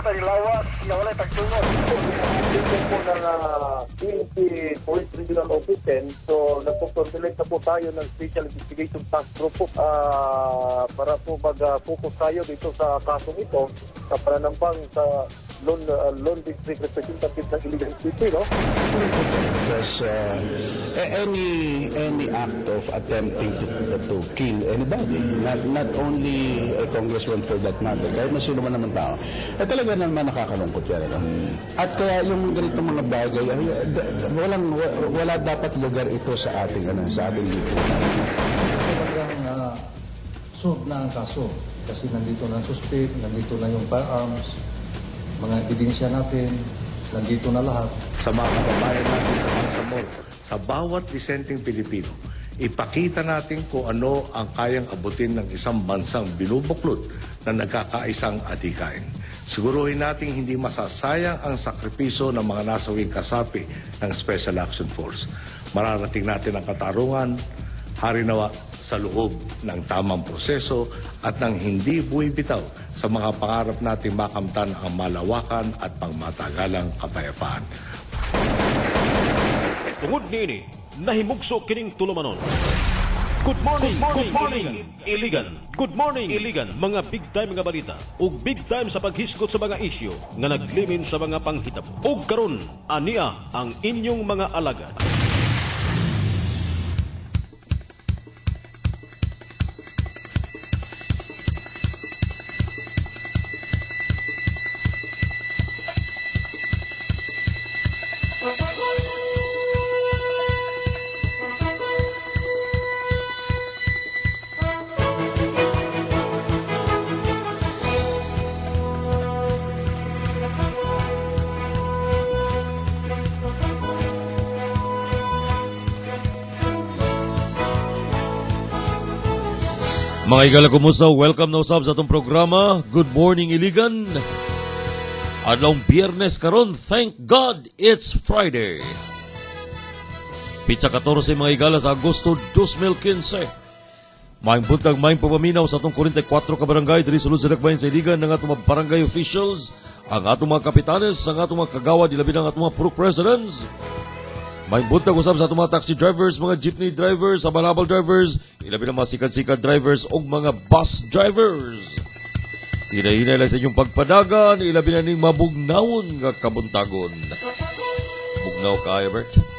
ay lawas na wala tagtungod. Dito po ng PNP Police Regional Office 10, so nagpo-consolate na po tayo ng Special Investigation Task Group para po mag-focus tayo dito sa kasong ito sa pananampang sa Lone District Representative ng Iligan City, no? Because any act of attempting to kill anybody, not only a congressman for that matter, kahit na sino man naman tao, talaga naman nakakalungkot yan, no? At kaya yung ganitong mga bagay, wala dapat lugar ito sa ating lipunan. Talagang solve na ang kaso kasi nandito na ang suspect, nandito na yung firearms, mga ebidensya natin, nandito na lahat. Sa mga kababayan natin sa Bangsamoro, sa bawat disenteng Pilipino, ipakita natin kung ano ang kayang abutin ng isang bansang binubuklod na nagkakaisang adhikain. Siguruhin natin hindi masasayang ang sakripisyo ng mga nasawing kasapi ng Special Action Force. Mararating natin ang katarungan, harinawa sa loob ng tamang proseso at nang hindi buwibitaw sa mga pangarap nating makamtan ang malawakan at pangmatagalang kapayapaan. Tungod niini, nahimugso kining tulumanon. Good morning, Iligan. Good morning, Iligan. Mga big time nga balita ug big time sa paghisgot sa mga isyu nga naglimin sa mga panghitabo. Ug karon, ania ang inyong mga alagad. Mga igala, kumusta? Welcome na usab sa atong programa. Good morning, Iligan. Adlawng Biyernes karon, thank God it's Friday. Pitsa 14 mga igala sa Agosto 2015. Maayong buntag, maayong papaminaw sa atong 44 ka barangay diri sulod sa dakbayan sa Iligan ng atong mga barangay officials, ang atong mga kapitanes, ang atong mga kagawad, ilabi ng atong mga purok presidents. May buntag usab sa atong mga taxi drivers, mga jeepney drivers, abal-abal drivers, ilabi ng mga sikat-sikat drivers o mga bus drivers. Hinahinay lang sa inyong pagpadagan, ilabi na ning mabugnawon nga kabuntagon. Bugnaw ka, Albert?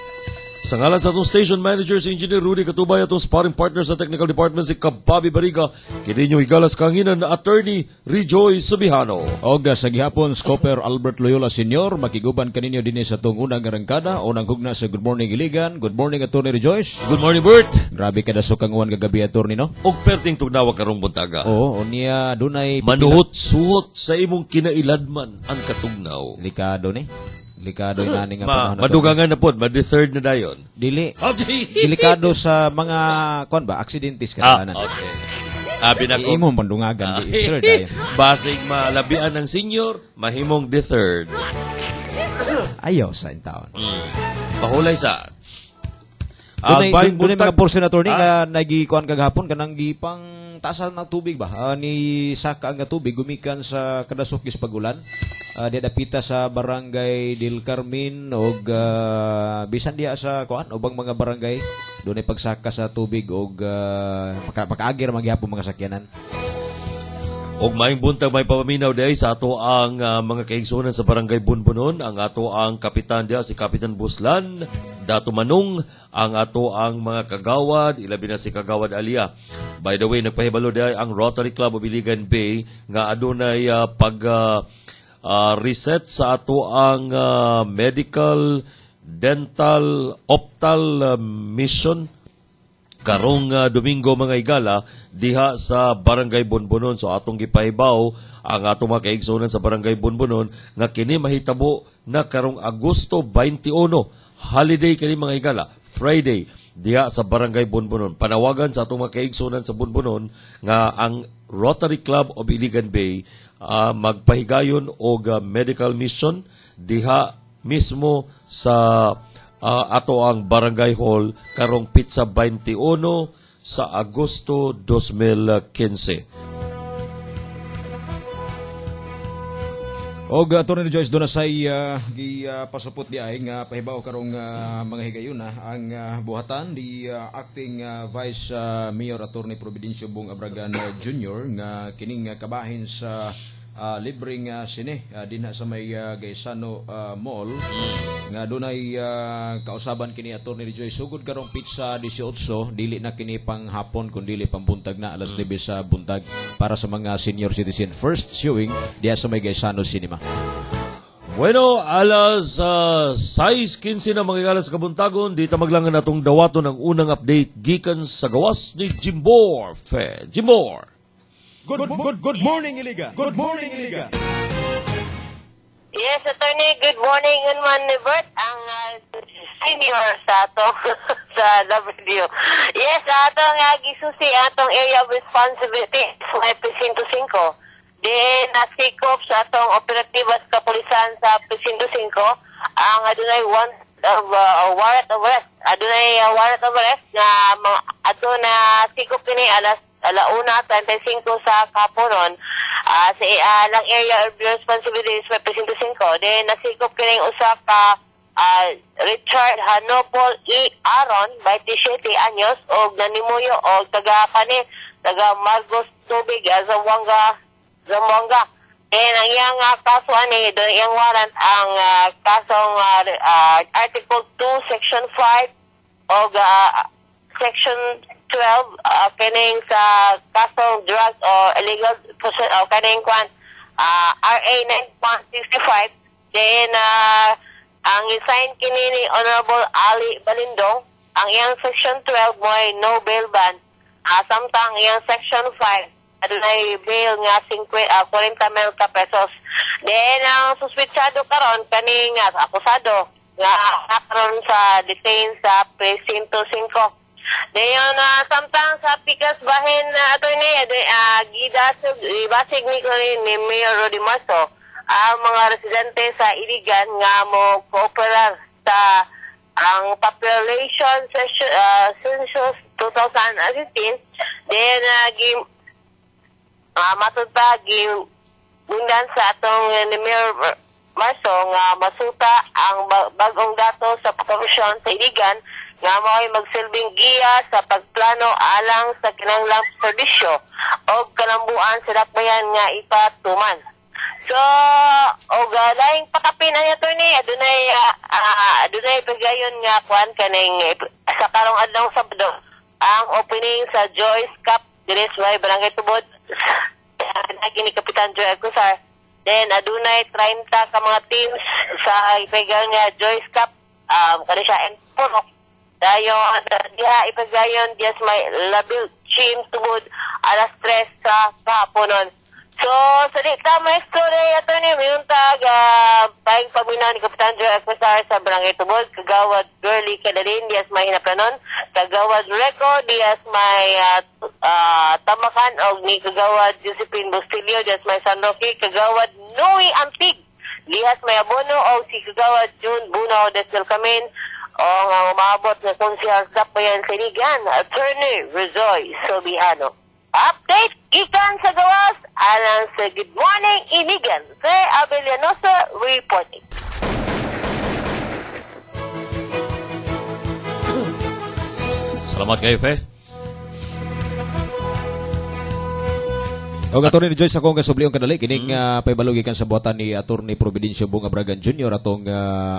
Sa ngalan sa atong station manager, si Engineer Rudy Katubay, atong sparring partner sa technical department, si Kababi Bariga, kini nyo higalas kanginan na attorney Rejoy Subihano. Oga sa gihapon, Scooper Albert Loyola Sr., makiguban kaninyo din sa itong unang arangkada, unang hugna sa Good Morning Iligan. Good morning, attorney Rejoice. Good morning, Bert. Grabe kada sukanguan kagabi, attorney, no? Og perting tugnawa karong buntaga. Oo, unya dunay manuhot-suhot sa imong kinailadman ang katugnaw. Likado ni. Delikado yung nani nga panahon. Madugangan na po, ma-third na dayon. Dili. Delikado sa mga, aksidentes ka na. Okay. Abi na ko. Imong pandungagan. Third dayon. Basig malabian ng senior, mahimong third. Ayaw sa taon. Pahulay sa. Doon mga portion na attorney nga nagikuan kagahapon kanang gipang taasal ng tubig ba? Ni saka ang tubig gumikan sa kadasok is pagulan. Dia dapita sa barangay Del Carmen og bisan dia sa kuan ubang mga barangay doon ay pagsaka sa tubig og pakaagir magyapon mga sakyanan. Og maayong buntag may papaminaw diay sa ato ang mga kaigsunan sa barangay Bunbunon, ang ato ang kapitan diya si Kapitan Buslan, Dato Manung, ang ato ang mga kagawad, ilabi na si Kagawad Alia. By the way, nagpahibalo diay ang Rotary Club of Iligan Bay nga adunay reset sa ato ang medical, dental, optal mission karong Domingo mga igala diha sa Barangay Bunbunon. So atong gipahibaw ang atong mga kaigsunan sa Barangay Bunbunon nga kini mahitabo na karong Agosto 21, holiday kini mga igala, Friday diha sa Barangay Bunbunon. Panawagan sa atong mga kaigsunan sa Bunbunon nga ang Rotary Club of Iligan Bay magpahigayon og medical mission diha mismo sa ato ang Barangay Hall karong Pitsa 21 sa Agosto 2015. Og Attorney Joyce doon na say pasupot di ay nga pahibaw karong mga higayuna ang buhatan di acting Vice Mayor Attorney Providencio Bong Abragan Jr. nga kining kabahin sa libreng sine dinha sa may Gaisano Mall nga dunay kausaban kini Attorney Joyce sugod karong pizza 18 dili na kini pang hapon kun dili pang buntag na alas 9 sa buntag para sa mga senior citizen. First showing diha sa may Gaisano Cinema. Bueno, alas 6:15 na mga alas kabuntagon, dito maglangan natong dawato ng unang update gikan sa gawas ni Jimbor Fe. Jimbor. Good morning, Iliga. Good morning, Iliga. Yes, Attorney. Good morning naman ni Bert, ang senior sa atong sa WDO. Yes, atong gisusi atong area of responsibility sa Presinto 5. Then, nasikop sa atong operatibas kapulisan sa Presinto 5 ang adunay warrant of arrest. Adunay warrant of arrest na ato na sikop kini alas 1:35 sa kapunon sa lang area of responsibility sa Presinto 5. Then nasikop kini usa ka Richard Hanopol E. Aron, 27 anyos, og nanimuyo og taga Margos Tubig, Zamboanga. Then ang iyang kaso ani, iyang warrant ang kasong Article 2, Section 5 og Section 12 kaning sa kasong drugs o illegal possession o kaning RA 9.65. Then ang isign kini ni Honorable Ali Balindong, ang iyang Section 12 mo ay no bail ban, samtang iyang Section 5 adunay bail nga 40 mil pesos. Then ang suspitsado karon kaning akusado nga karon sa detain sa Presinto 5. Dayon samtang sa pikas bahin attorney ibasig ni Mayor Rodi Marso ang mga residente sa Iligan nga mo cooperar sa ang population census 2015. Then matud pa bundan sa atong ni Mayor Marso nga masuta ang bagong datos sa population sa Iligan nga mo'y magsilbing giya sa pagplano alang sa kinahanglang serbisyo o kalambuan sa dakbayan nga ipatuman. So, og laing pakapin ang attorney, adunay pagayon nga kuan kaning sa karong adlaw Sabado ang opening sa Joyce Cup diri sa Barangay Tubod. Nagini Kapitan Joy Alcosar. Then adunay 30 ka mga teams sa ipagang Joyce Cup kani siya en Purok. Dayon diha ipagayon diya may labil team tubod alas 3 sa kahaponon. So sa dita may story ato ni miuntag paing paminaw ni Kapitan Joy Alcosar sa Barangay Tubod, kagawad Girly Cadalin diya may hinaplanon, kagawad Reco diya may Tamakan og ni kagawad Josephine Bustilio diya may San Roque, kagawad Noe Ampig diya may Abono og si kagawad June Buno Desel Camin o nga umabot na konsyal sa Payan Sinigan, Attorney Rezoy Sobiano. Update ikan sa gawas alang sa Good Morning Iligan sa Abelianosa reporting. Salamat kayo, Fe. Og Attorney Joyce akong kasubliong kadali kining paibalugi kan sa buhatan ni Attorney Providencio Bong Abragan Jr. atong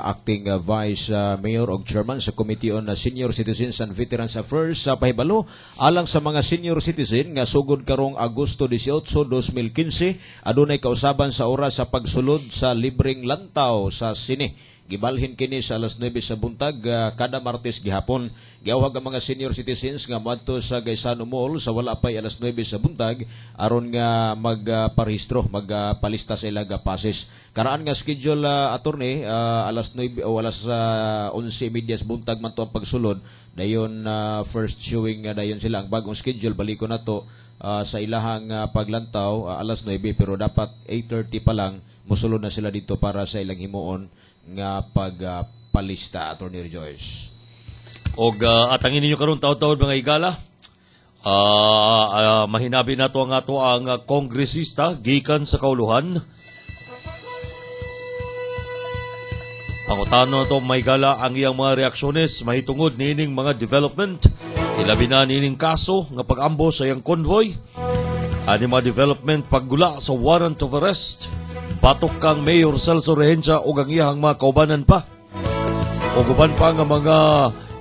acting Vice Mayor og Chairman sa Committee on Senior Citizens and Veterans Affairs sa pahibalo alang sa mga senior citizen nga sugod karong Agosto 18, 2015 adunay kausaban sa oras sa pagsulod sa libreng lantaw sa sine. Gibalhin kini sa alas 9 sa buntag kada Martes gihapon. Giawhag ang mga senior citizens nga moadto sa Gaisano Mall sa wala pay alas 9 sa buntag aron nga magparehistro, magpalista sa ilang passes. Karaan nga schedule attorney alas 9 o alas 11:30 sa buntag man to ang pagsulod. Dayon first showing dayon sila ang bagong schedule baliko nato sa ilahang paglantaw alas 9 pero dapat 8:30 pa lang mosulod na sila dito para sa ilang himuon nga pagpalista Attorney Joyce. Og atangin ninyo karon taud-taud mga igala. Mahinabi nato ang ato ang kongresista gikan sa kauluhan. Pangutano to may gala ang iyang mga reaksyones mahitungod nining mga development. Ilabi na nining kaso nga pag-ambo sa iyang convoy. Ani mga development paggula sa warrant of arrest. Batok kang Mayor Celso Rehencia o ang iyang mga kaubanan pa. O guban pa nga mga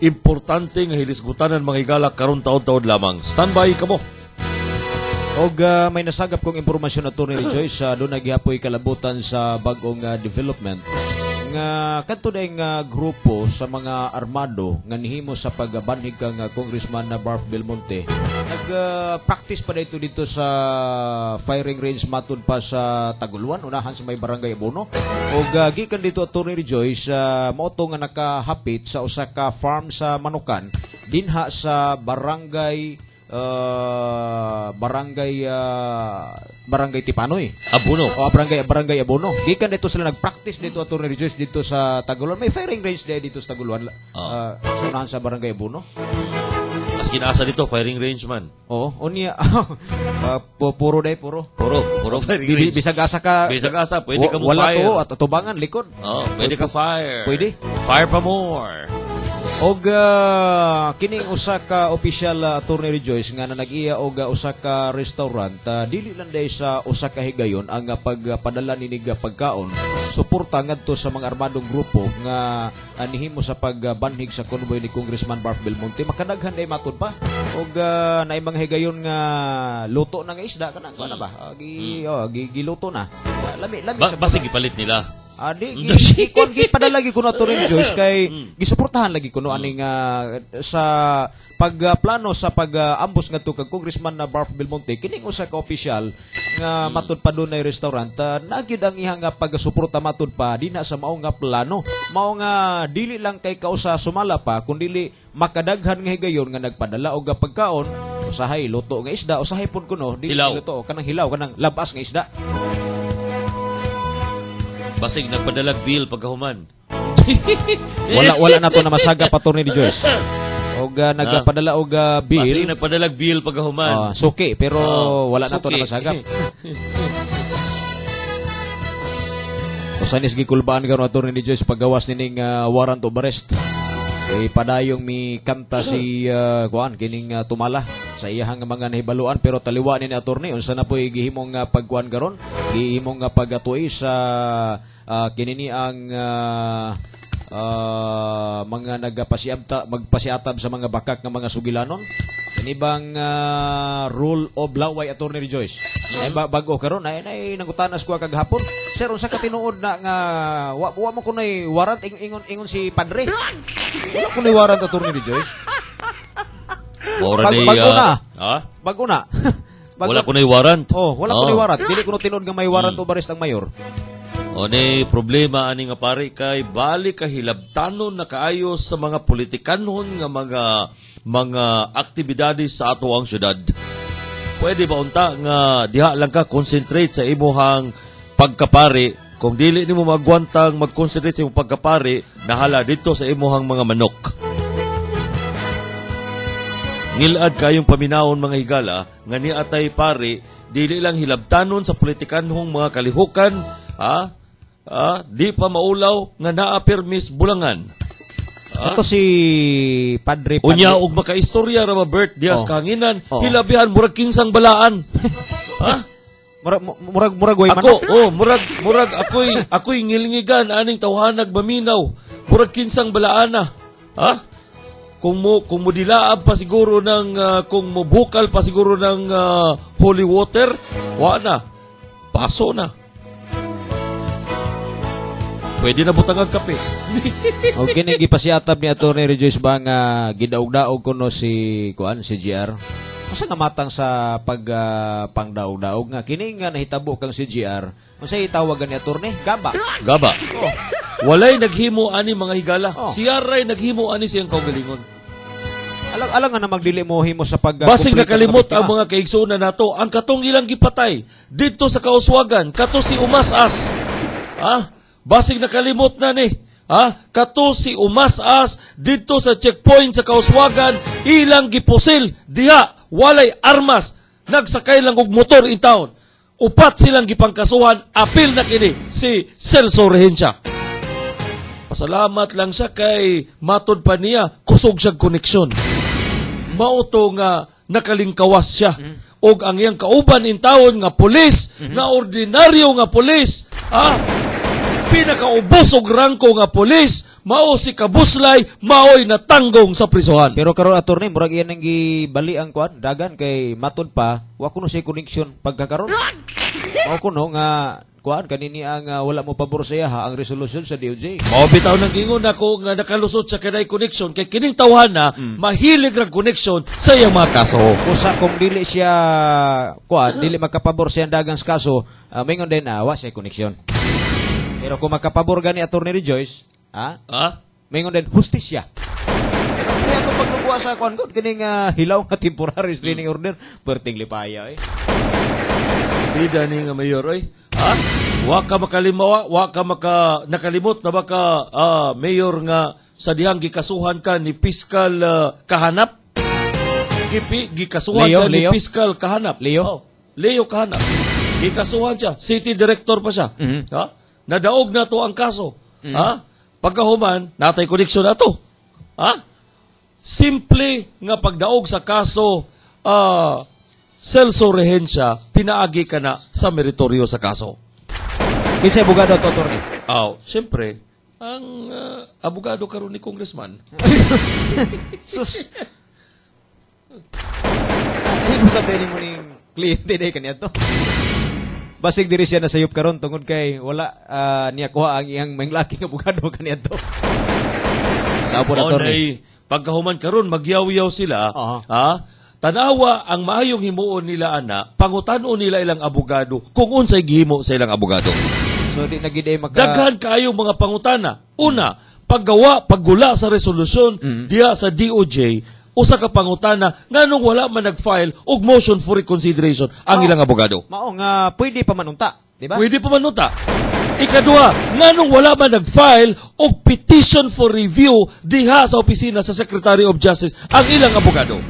importante nga hilisgutanan mga higala karon taon-taon lamang. Standby ka mo. Og may nasagap kong impormasyon na Attorney Joyce, doon naghihapoy kalabutan sa bagong development nga kadto daing grupo sa mga armado nga nihimo sa pagbanhig kang Congressman na Barf Belmonte. Nag-practice pa dito sa firing range matud pa sa Taguluan, unahan sa may barangay Abono. Og gikan dito Attorney Joyce, mao to nga nakahapit sa usa ka farm sa Manukan dinha sa barangay Barangay Tipanoy. Abono. O barangay Abono. Gikan dito sila nag-practice dito Attorney Rejoice dito sa Taguluan. May firing range dito sa Taguluan. Sunahan sa barangay Abono. Mas kinasa dito firing range man. Oo, unya. Puro firing range. Bisag asa ka. Bisag asa, pwede ka mo wala fire. to at tubangan likod. Pwede ka fire. Pwede. Fire pa more. Og kining usa ka official Attorney Rejoice nga nag-iya og usa ka restaurant, dili lang day sa usa ka higayon ang pagpadala ninig pagkaon suporta ngadto sa mga armadong grupo nga anihimo sa pagbanhig sa convoy ni Congressman Barf Belmonte. Makadaghan day matud pa og naay mga higayon nga luto na nga isda kanang ano ba giluto na lami Basig ipalit nila. Padalagi ko na Attorney Joyce kay gisuportahan lagi ko no aning sa pagplano sa pag-ambos ngadto kag Congressman na Barf Belmonte kining usa ka opisyal nga matud pa dunay restaurant nagyud ang ihang pagsuporta matud pa dinha sa mao nga plano mao nga dili lang kay kausa sumala pa kundi makadaghan nga higayon nga nagpadala og pagkaon usahay luto nga isda usahay pud kuno dili luto kanang hilaw kanang labas nga isda. Basig nagpadalag bill pagkahuman. wala na to na masagap Attorney Joyce. Og nagpadala og bill. Basig nagpadalag bill pagkahuman. Suki pero wala na to na masagap. Usanis gikulbaan karon Attorney Joyce paggawas nining warrant of arrest. Padayong mi kanta si kining tumala sa iyahang mga nahibaluan pero taliwa ni attorney unsa na po'y gihimong pagkuan karon gihimong pagatuoy sa kinini ang mga magpasiatab sa mga bakak ng mga sugilanon kanibang rule of laway Attorney Rejoice ay bago karon ay nangutanas ko kagahapon sir unsa ka tinuod na nga wa mo kunay warrant ingon si padre wala kunay warrant Attorney Rejoice bago na wala kunay warrant wala kunay warrant dili kuno tinuod nga may warrant of arrest ang mayor. O ni problema ani nga pare kay balik ka hilabtanon na kaayos sa mga politikanhon nga mga aktibidades sa ato ang syudad. Pwede ba unta nga diha lang ka concentrate sa imuhang pagkapare kung dili nimo magwantang mag-concentrate sa imong pagkapare nahala dito sa imuhang mga manok. Ngilad kayong paminawon mga higala nga ni atay pare dili lang hilabtanon sa politikanhong mga kalihukan di pa maulaw nga naa permis bulangan. Ito si Padre Unya og makaistorya ra Bert Diaz Kanginan hilabihan murag kinsang balaan. Murag way man. Murag ako'y ngilingigan aning tawhanag maminaw. Murag kinsang balaana. Kung mo dilaab pa siguro ng kung mo bukal pa siguro ng holy water, wa na. Paso na. Pwede na butang ang kape. O kini gipasiatab ni Attorney Rejoice ba nga gidaog-daog kuno si GR. Asa nga matang sa pangdaog-daog nga kini nga nahitabo kang si GR. Unsay tawagan ni Attorney? Gaba. Walay naghimo ani mga higala. Siya ray naghimo ani siyang kaugalingon. Alang nga na magdili mo himo sa basig nakalimot ang mga kaigsuonan nato ang katong ilang gipatay dito sa Kauswagan kato si Umas-as. Basig nakalimot na ni. Kato si Umas-as dito sa checkpoint sa Kauswagan ilang gipusil diha walay armas nagsakay lang og motor in town. Upat silang gipangkasuhan apil na kini si Celso Rehencia. Pasalamat lang siya kay matod pa niya, kusog siya koneksyon. Mauto nga nakalingkawas siya. Og ang iyang kauban in taon nga pulis, nga ordinaryo nga pulis, pinakaubos og rangko nga pulis, mao si Kabuslay, maoy natanggong sa prisuhan. Pero karon attorney, murag iyan ang gibali ang kuan, dagan kay matod pa, wa kuno siya connection pagkakaroon. Mao kuno nga kuan kanini ang wala mo pabor sa iya ang resolution sa DOJ. Mao bitaw nang ingon ako nga nakalusot sa kanay connection kay kining tawhana mahilig ra connection sa iyang mga kaso. Usa kung dili siya kuan, dili magkapabor siya dagang kaso, mingon din wa siya connection. Pero kung magkapabor gani attorney Rejoice, mingon din hustisya. Kaya kung pagluwa sa kuan gud kining hilaw nga temporary restraining order, perting lipaya Bida ni nga mayor oy. Wa ka nakalimot na baka mayor nga sa dihang gikasuhan ka ni Piskal Kahanap. Gikasuhan ka ni Piskal Kahanap. Leo Kahanap. Gikasuhan siya. City Director pa siya. Nadaog na to ang kaso. Pagkahuman, natay koneksyon na to. Simple nga pagdaog sa kaso, Celso Rehencia, pinaagi ka na sa meritoryo sa kaso. Isa abogado to, attorney? Siyempre, ang abogado karon ni Congressman. Sus. Hindi mo sabihin mo ning kliyente na kaniya to. Basig diri siya nasayop karon tungod kay wala niya kuha ang iyang manglaking abogado kaniya to. Sa abon attorney. Pagkahuman karon magyaw-yaw sila, tanawa ang maayong himuon nila ana, pangutanon nila ilang abogado kung unsay gihimo sa ilang abogado. So di na gid daghan kaayo mga pangutana. Una, paggula sa resolusyon diha sa DOJ, usa ka pangutana nganong wala man nag-file og motion for reconsideration ang ilang abogado. Mao nga pwede pa manunta, di ba? Pwede pa manunta. Ikaduha, nganong wala man nag-file og petition for review diha sa opisina sa Secretary of Justice ang ilang abogado.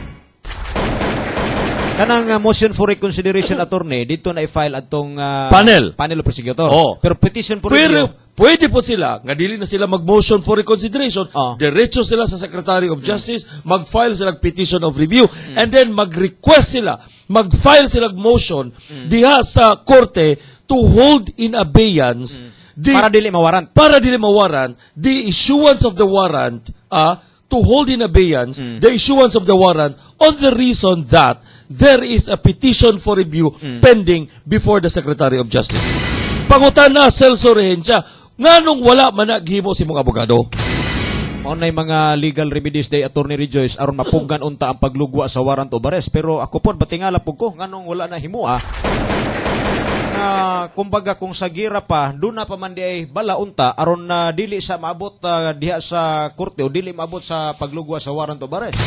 Kanang motion for reconsideration attorney dito na i-file atong panel of prosecutor. Pero petition for review. Pwede po sila nga dili na sila mag-motion for reconsideration, diretso sila sa Secretary of Justice, mag-file sila petition of review, and then mag-request sila, mag-file sila motion diha sa korte to hold in abeyance para dili mawarrant. Para dili mawarrant the issuance of the warrant to hold in abeyance the issuance of the warrant on the reason that there is a petition for review pending before the Secretary of Justice. Pangutana Celso Rehencia, nganong wala man naghimo si mga abogado? Onay mga legal remedies day attorney Rejoice aron mapuggan unta ang paglugwa sa warrant of arrest, pero ako po batingala pug ko nganong wala na himua. Kumbaga kung sa gira pa doon na pa man di ay bala unta aron na dili sa maabot diha sa korte o dili maabot sa paglugwa sa warrant of arrest.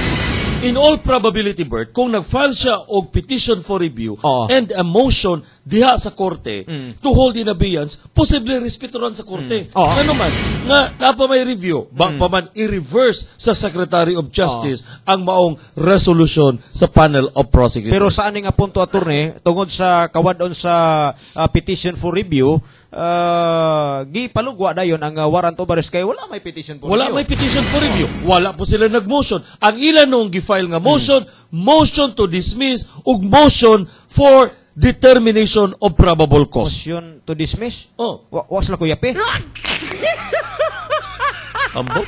In all probability, Bert, kung nag-file siya og petition for review and a motion diha sa korte to hold in abeyance, posible respetoran sa korte. Ano man, nga napa may review, pa man i-reverse sa Secretary of Justice ang maong resolution sa panel of prosecutors. Pero saan nga punto attorney tungod sa kawadon sa petition for review, gipalugwa dayon ang warrant of arrest kay wala may petition for review. Wala may petition for review. Wala po sila nag-motion. Ang ilan nung gifile nga motion, motion to dismiss ug motion for determination of probable cause. Motion to dismiss? Was la ko yape. Ambo.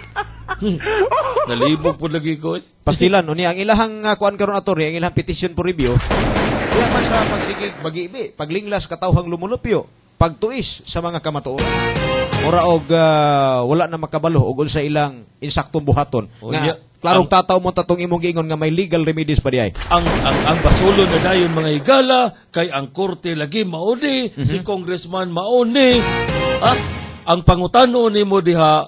Nalibog po lagi ko eh. Pastilan, ni ang ilahang kuan karon attorney, ang ilahang petition for review. Diya man sa pagsigig magiibi, paglinglas katawhang lumulupyo, pagtuis sa mga kamatuoran. Ora og wala na makabalo og unsa ilang insaktong buhaton. Nga klarong tataw mo tatong imong giingon nga may legal remedies pa diay. Ang basulo na dayon mga higala kay ang korte lagi mauni, si congressman mauni. Ang pangutano nimo diha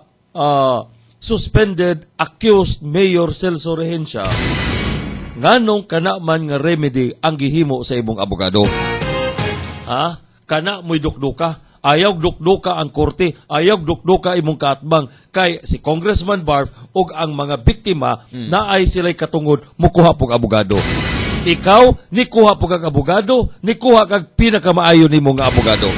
suspended accused Mayor Celso Rehencia, nganong kana man nga remedy ang gihimo sa imong abogado? Kana mo'y dukduka. Ayaw dukduka ang korte. Ayaw dukduka imong kaatbang. Kay si Congressman Barf o ang mga biktima na ay sila'y katungod mukuha pong abogado. Ikaw, ni kuha po kag abogado, ni kuha kag pinakamaayo ni mong abogado.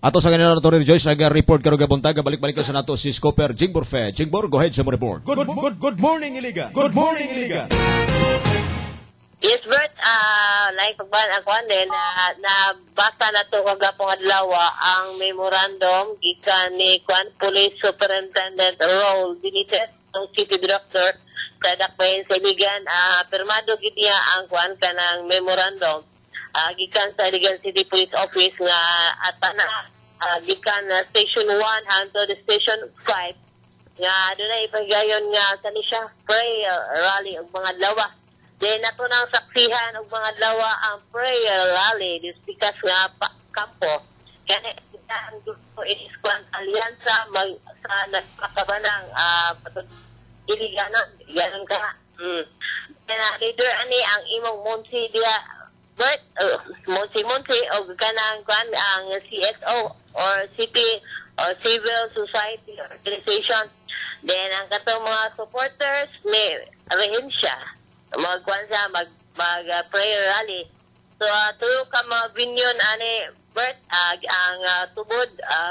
Ato sa kanila Attorney Joyce, aga report karuga buntaga, balik-balik sa nato si Scoper Jingbor Fe. Jingbor, go ahead sa mo report. Good morning, Iligan. Good morning, Iligan. Yes, Bert, like pagban ako din, nabasa na to kagapong adlaw ang memorandum gikan ni Kwan Police Superintendent Raul Benitez, ang City Director sa Dakbayan sa Iligan. Pirmado gid niya ang Kwan kanang memorandum gikan sa Iligan City Police Office nga atana gikan Station 1 hangtod Station 5 nga dunay ipahigayon nga sa siya prayer rally ug mga adlaw. Then nato nang saksihan og mga lawa ang prayer rally dispikas nga kampo. Kaya ang grupo is Kwan Alyansa sa nagpakabanang iliganon ka. Leader ani ang imong Monsi dia Bert Monsi o kanang Kwan ang CSO or City or Civil Society Organization. Then ang katong mga supporters may rehensya mag prayer rally. So tuyo ka mga binyon ani Bert ang tubod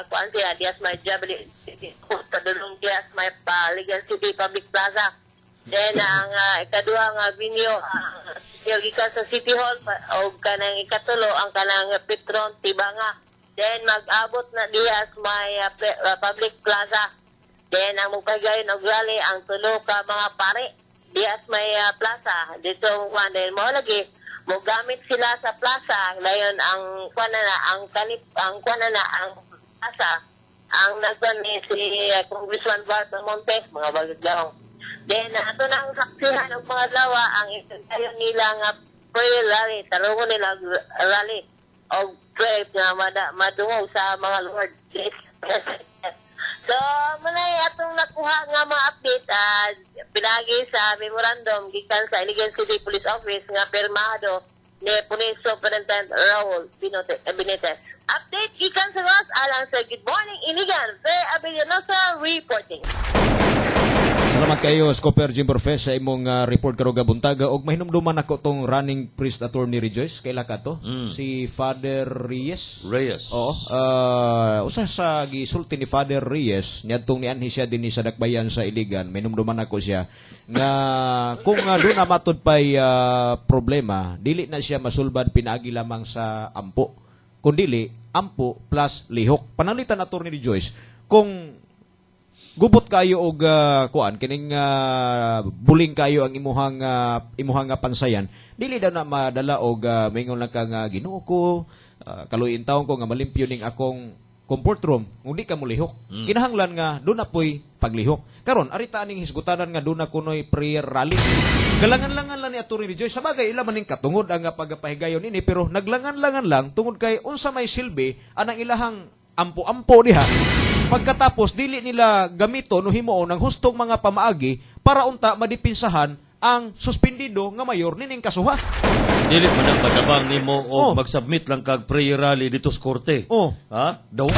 kuan sila dias may Jabali sa dulong dias may Legal City Public Plaza. Then ang ikaduha nga binyo gikan sa City Hall o kanang ikatulo ang kanang Petron Tibanga. Then mag-abot na dias may Public Plaza. Then ang magpagayon og rally ang tulo ka mga pare dias may plaza dito din mo lagi mo gamit sila sa plaza ngayon ang ang plaza ang nagban ni si Congressman Barton Montes mga bagaglaw. Then ato na ang saksihan ng mga lawa ang itayon nila nga prayer rally tarungon nila rally o prayer nga madungog sa mga Lord. So, munay atong nakuha nga mga update pinagi sa memorandum gikan sa Iligan City Police Office nga pirmado ni Police Superintendent Raul Benitez. Update gikan sa Ross alang sa Good Morning Iligan. Fair Abilionosa reporting. Salamat kayo, Scoper Jingbor Fe, sa imong report karuga buntaga. Og mahinumduman ako tong running priest attorney Rejoice. Kaila ka to? Si Father Reyes. Oo. Usa sa gisulti ni Father Reyes, niadtong nianhi siya din sa Dakbayan sa Iligan. Mahinumduman ako siya nga kung doon na matod pa'y problema, dili na siya masulbad pinaagi lamang sa ampo. Kung dili, ampo plus lihok. Panalitan attorney Rejoice, kung gubot kayo og kuan kining buling kayo ang imuhang pansayan, dili daw na madala og maingon lang ka nga Ginoo ko kaluyin taon ko nga malimpyo ning akong comfort room kung di ka mulihok. Kinahanglan nga doon na po'y paglihok. Karon arita aning hisgutanan nga doon na kunoy prayer rally. Galangan-langan lang ni Attorney Rejoice. Sabagay ila maning katungod ang pagapahigayon ini, pero naglangan-langan lang tungod kay unsa may silbi anang ilahang ampo-ampo diha. Pagkatapos dili nila gamito no himuon ang hustong mga pamaagi para unta madipinsahan ang suspendido nga mayor nining kasuha. Dili man ang matabang nimo o mag-submit lang kag prayer rally dito sa korte. Ha? Daw.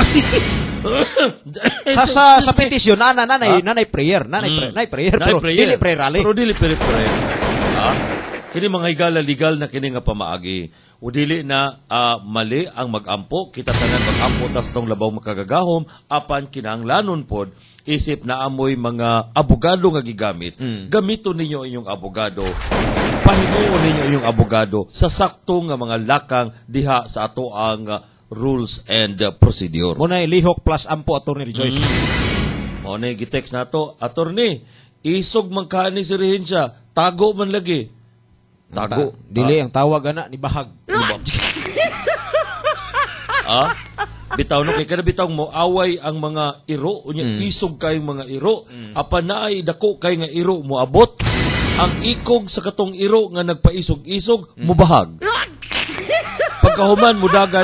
sa petisyon nanay prayer, pero dili prayer rally. Pero dili prayer. Ha? Kini mga higala legal na kini nga pamaagi. O dili na mali ang mag-ampo, kita tanan mag-ampo tas tong labaw makagagahom, apan kinahanglanon pod isip na amoy mga abogado nga gigamit. Gamito ninyo inyong abogado. Pahimuon ninyo inyong abogado sa sakto nga mga lakang diha sa ato ang rules and procedure. Munay lihok plus ampo, Attorney Rejoice. Munay gitext na to, Attorney, isog man kaani si Rehensya, tago man lagi. Tago. Dili ang tawag ana ni bahag. Bitaw no kay kada bitaw mo away ang mga iro unya isog kay mga iro apan naay dako kay nga iro mo abot ang ikog sa katong iro nga nagpaisog-isog mo bahag. Pagkahuman mo dagan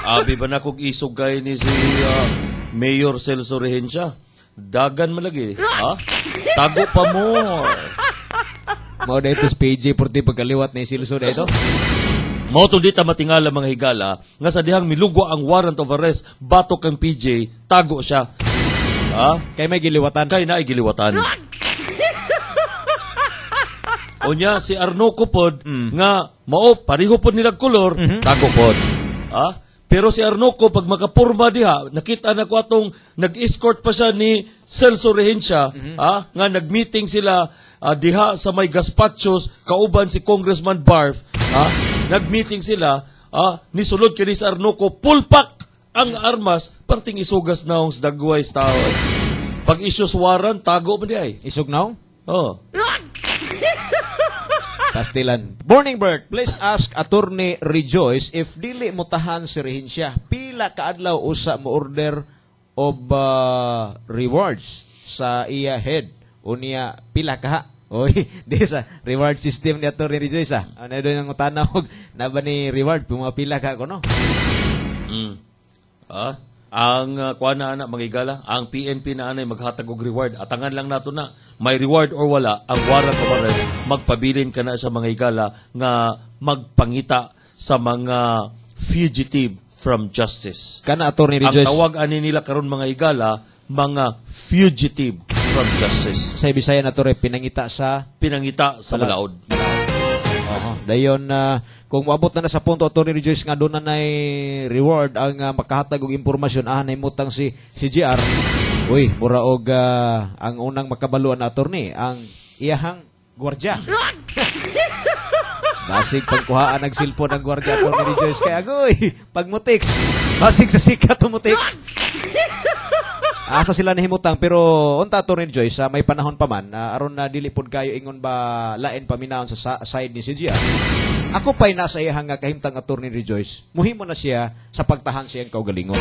abi ba na kog isog kay ni si Mayor Celso Rehensya. Dagan malagi, ha? Tago pa mo. Mao na ito PJ Porti pagkaliwat na Silso na ito. Mao to dita matingala mga higala nga sa dihang milugwa ang warrant of arrest batok kang PJ, tago siya. Ha? Kay may giliwatan. Kay naay giliwatan. Unya si Arno Kupod nga mao pareho po nila kolor, tago pod. Pero si Arnoco, pag makapurma diha, nakita na ko atong nag-escort pa siya ni Celso Rehencia, nga nag-meeting sila diha sa may Gaspachos, kauban si Congressman Barf, nag-meeting sila, nisulod kini si Arnoco, pulpak ang armas, parting isugas na sa dagway sa tao. Pag issues warrant, tago pa diha. Isog now? Oh. Pastilan. Morning Bert, please ask Attorney Rejoice if dili mo tahan si Rehencia, pila kaadlaw usa mo order of rewards sa iya head unya pila ka? Oy, di sa reward system ni Attorney Rejoice ano doon ang tanawag na ba ni reward pumapila ka ko no? Ang kuha na anak magigala, ang PNP na anay maghatag og reward. Atangan lang nato na, may reward or wala, ang warrant of arrest, magpabilin ka na sa mga higala nga magpangita sa mga fugitive from justice. Kana Attorney Rejoice. Ang tawag ani nila karon mga higala, mga fugitive from justice. Sa Bisaya na to pinangita sa balaod. Dayon kung moabot na sa punto Attorney Rejoice nga doon na reward ang makahatag og impormasyon nay mutang si GR. Uy, mura og ang unang makabaluan na attorney ang iyahang gwardiya. Basig pagkuhaan ng cellphone ng gwardiya Attorney Rejoice kay agoy pagmutix. Basig sa sikat tumutix. Asa sila nahimutang pero unta Attorney Rejoice may panahon pa man aron na dili pod kayo ingon ba lain paminaon sa side ni si Gia. Ako pa'y nasa iyang kahimtang Attorney Rejoice, muhimo na siya sa pagtahan siyang kaugalingon.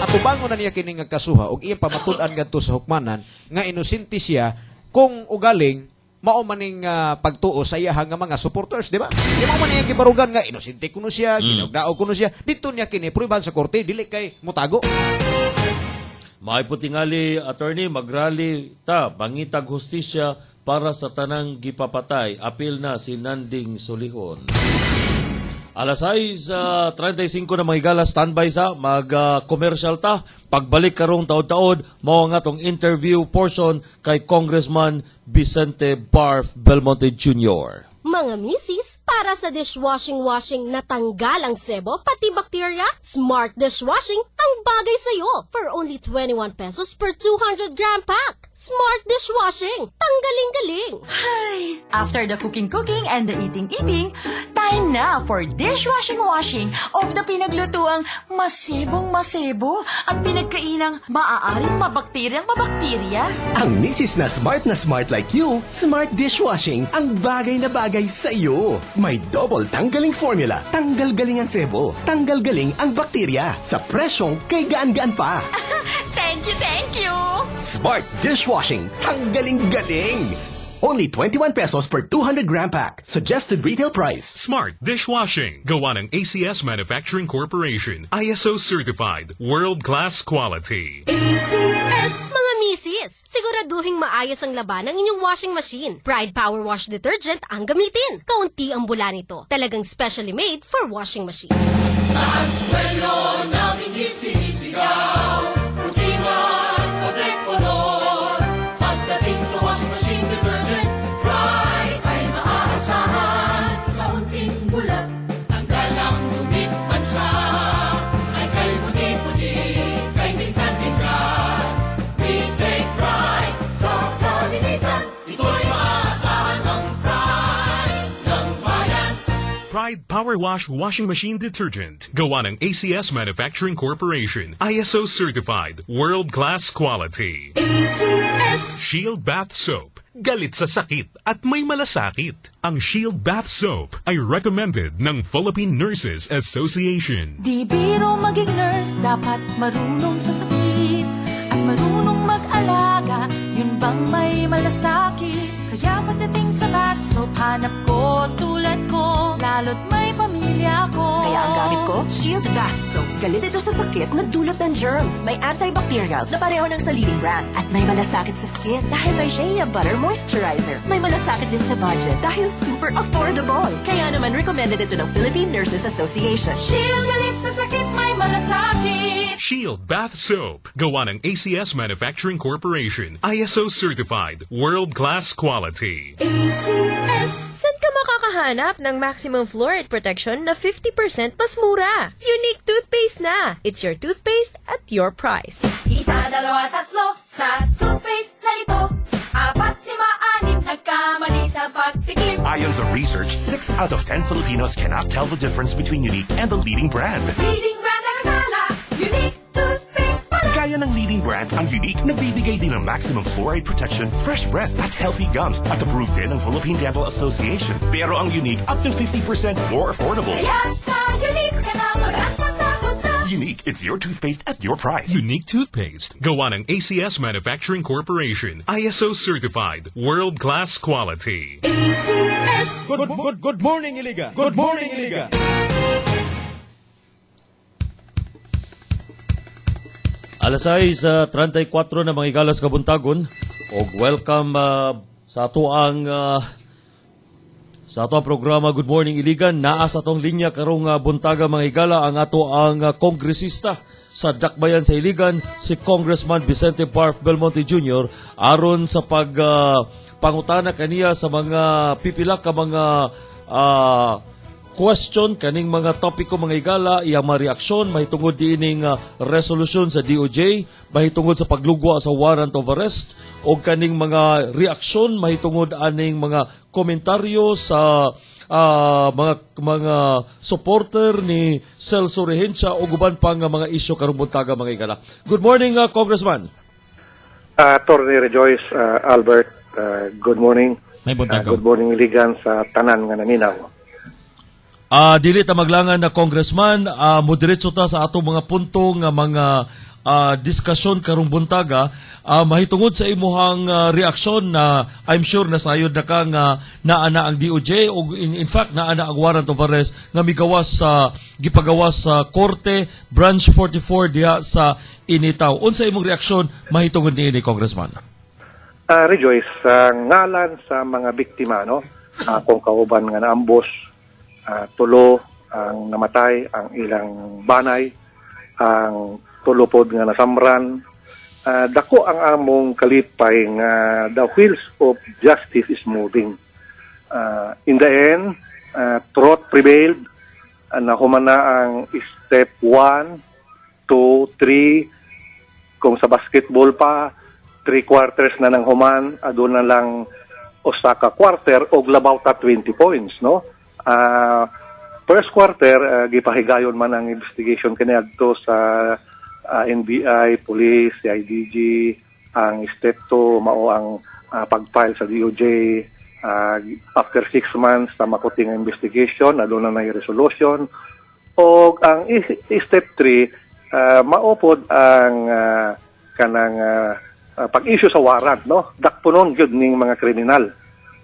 At ubangon na niya kining kasuha ug iyang pamatudan ngadto sa hukmanan nga inosente siya kung ugaling mao maning pagtuo sa iyang mga supporters, di ba? Di mao man niya gibarugan nga inosente kuno siya, ginugdaog kuno siya. Dito niya kini pruban sa korte dili kay mutago. May putingali, attorney, magrally ta, bangitag hustisya para sa tanang gipapatay. Apil na si Nanding Solihon. Alas 6:35 na mga higala, standby sa mag-commercial ta. Pagbalik karong taod-taod, mao nga tong interview portion kay Congressman Vicente Barf Belmonte Jr. Mga misis, para sa dishwashing natanggal ang sebo pati bakterya, Smart Dishwashing ang bagay sa'yo for only 21 pesos per 200 gram pack. Smart Dishwashing, tanggaling-galing. Hi! After the cooking and the eating, time na for dishwashing of the pinaglutuang masebong-masebo at pinagkainang maaaring mabakterya. Ang misis na smart like you, Smart Dishwashing ang bagay na bagay sa iyo. May double tanggaling formula. Tanggal galing ang sebo. Tanggal galing ang bakterya. Sa presyong kay gaan-gaan pa. Thank you! Smart Dishwashing. Tanggaling galing. Only 21 pesos per 200 gram pack. Suggested retail price. Smart Dishwashing. Gawa ng ACS Manufacturing Corporation. ISO certified. World-class quality. ACS! Mga misis, siguraduhin maayos ang laban ng inyong washing machine. Pride Power Wash Detergent ang gamitin. Kaunti ang bula nito. Talagang specially made for washing machine. Aswelo naming isinisigaw. Ultiman o color. Pagdating sa washing machine detergent, Pride ay maaasahan. Kaunting bulat, tanggal ang dumit mancha. Ay kay puti-puti, kay tingkat-tingkat. We take pride sa kalinisan. Ito'y maaasahan ng pride ng bayan. Pride Power Wash Washing Machine Detergent. Gawa ng ACS Manufacturing Corporation. ISO certified. World-class quality. ACS! Shield Bath Soap. Galit sa sakit at may malasakit. Ang Shield Bath Soap ay recommended ng Philippine Nurses Association. Di biro maging nurse, dapat marunong sa sakit at marunong mag-alaga. Yun bang may malasakit? Kaya pagdating sa bath soap, hanap ko tulad ko, lalo't may pamilya ko. Kaya ang gamit ko, Shield Bath Soap. Galit ito sa sakit na dulot ng germs. May antibacterial na pareho ng sa leading brand. At may malasakit sa skin dahil may Shea Butter Moisturizer. May malasakit din sa budget dahil super affordable. Kaya naman recommended ito ng Philippine Nurses Association. Shield galit sa sakit, may malasakit. Shield Bath Soap. Gawa ng ACS Manufacturing Corporation. ISO certified. World-class quality. ACS. Saan ka makakahanap makahanap ng maximum fluoride protection na 50% mas mura. Unique toothpaste na. It's your toothpaste at your price. Isa, dalawa, tatlo sa toothpaste na ito. 4, 5, 6 nagkamali sa pagtikim. Ayon sa research, 6 out of 10 Filipinos cannot tell the difference between Unique and the leading brand. Leading brand ang akala, Unique toothpaste pala. Gaya ng leading brand, ang Unique nagbibigay din ng maximum fluoride protection, fresh breath at healthy gums at approved din ng Philippine Dental Association. Pero ang Unique up to 50% more affordable. Kaya sa Unique ka na mag-asa sa bulsa. Unique, it's your toothpaste at your price. Unique toothpaste. Gawa ng ACS Manufacturing Corporation. ISO certified. World-class quality. ACS. Good morning, Iliga. Good morning, Iliga. Alas 6:34 na mga igalas kabuntagon og welcome sa ato ang programa Good Morning Iligan. Naa sa atong linya karong buntaga mga igala ang ato ang kongresista sa Dakbayan sa Iligan, si Congressman Vicente Parf Belmonte Jr. aron sa pangutana kaniya sa mga pipila ka mga question kaning mga topiko mga igala, iyang mga reaksyon mahitungod diining resolution sa DOJ, mahitungod sa paglugwa sa warrant of arrest o kaning mga reaksyon mahitungod aning mga komentaryo sa mga supporter ni Celso Regencia o guban pang mga isyu karong buntaga mga igala. Good morning, Congressman. Attorney Rejoice, Albert, good morning. May buntaga. Good morning, Iligan sa tanan nga naminaw. Dili ta maglangan na Congressman, moderetso ta sa atong mga punto nga mga diskusyon karong buntaga, mahitungod sa imuhang reaksyon na I'm sure na sayod na ka nga naana ang DOJ o in fact naana ang warrant of arrest nga gipagawas sa Korte Branch 44 diha sa Initaw. Unsa imong reaksyon mahitungod niini, Congressman? Rejoice, ngalan sa mga biktima, no? Kung kauban nga naambos, tulo ang namatay, ang ilang banay, ang tulupod nga nasamran. Dako ang among kalipay nga the wheels of justice is moving. In the end, truth prevailed. Nahumana ang step 1, 2, 3. Kung sa basketball pa, 3 quarters na nang human, adun na lang osaka quarter og labaw ta 20 points, no? First quarter, gipahigayon man ang investigation kaniadto sa NBI, Police, CIDG, ang step 2, mao ang pag-file sa DOJ. After 6 months, makuting ang investigation, aduna na yung resolution. O ang step 3, maupod ang kanang pag-issue sa warrant, no? Dakpunon gyud ning mga kriminal.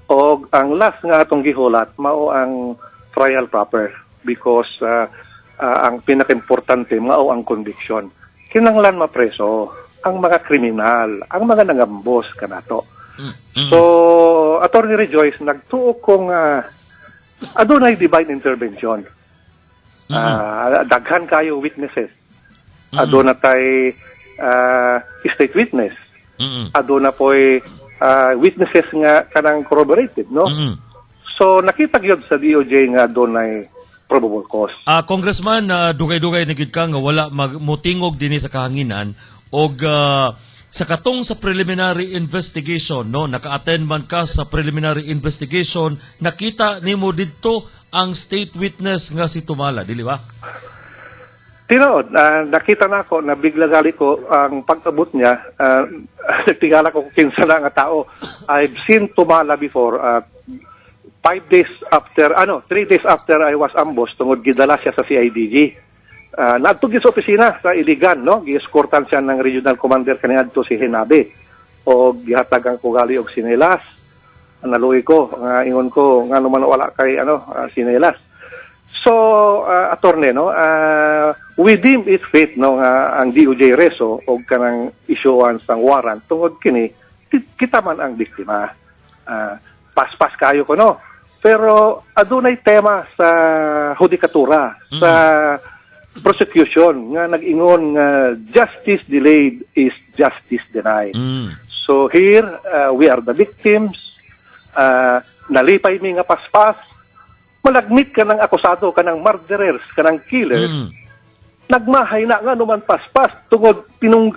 O ang last nga atong gihulat, mao ang trial proper because ang pinaka-importante mao ang conviction. Kinahanglan mapreso ang mga kriminal, ang mga nangambos kanato. So, Attorney Rejoice, nagtuo kong adunay divine intervention. Daghan kayo witnesses. Aduna tay state witness. Aduna po'y witnesses nga kanang corroborated, no? So nakita gyud sa DOJ nga dunay probable cause. Congressman, dugay-dugay na gid ka nga wala mutingog dinhi sa kahanginan og sa katong sa preliminary investigation, no, naka-attend man ka sa preliminary investigation, nakita nimo didto ang state witness nga si Tumala, dili ba? Tinood, nakita na ako, nabigla gali ko ang pag-abot niya. Nagtingala ko kinsa na nga tao. I've seen Tumala before. 3 days after I was ambush, tungod gidala siya sa CIDG. Naadtog sa opisina sa Iligan, no? Gi-escortan siya ng regional commander kaniadto si Hinabe. O gihatagan ko gali og sinelas. Naluoy ko, ingon ko nga naman wala kay sinelas. So, attorney, no, we deem it fit, no, ang DOJ reso o kanang issuance ng warrant tungod kini, kita man ang biktima. Paspas kayo ko, no? Pero adunay tema sa hudikatura, sa prosecution, nga nag-ingon nga justice delayed is justice denied. So here, we are the victims, nalipay mi nga paspas, malagmit ka ng akusado, ka ng murderers, ka ng killers, nagmahay na nga naman paspas tungod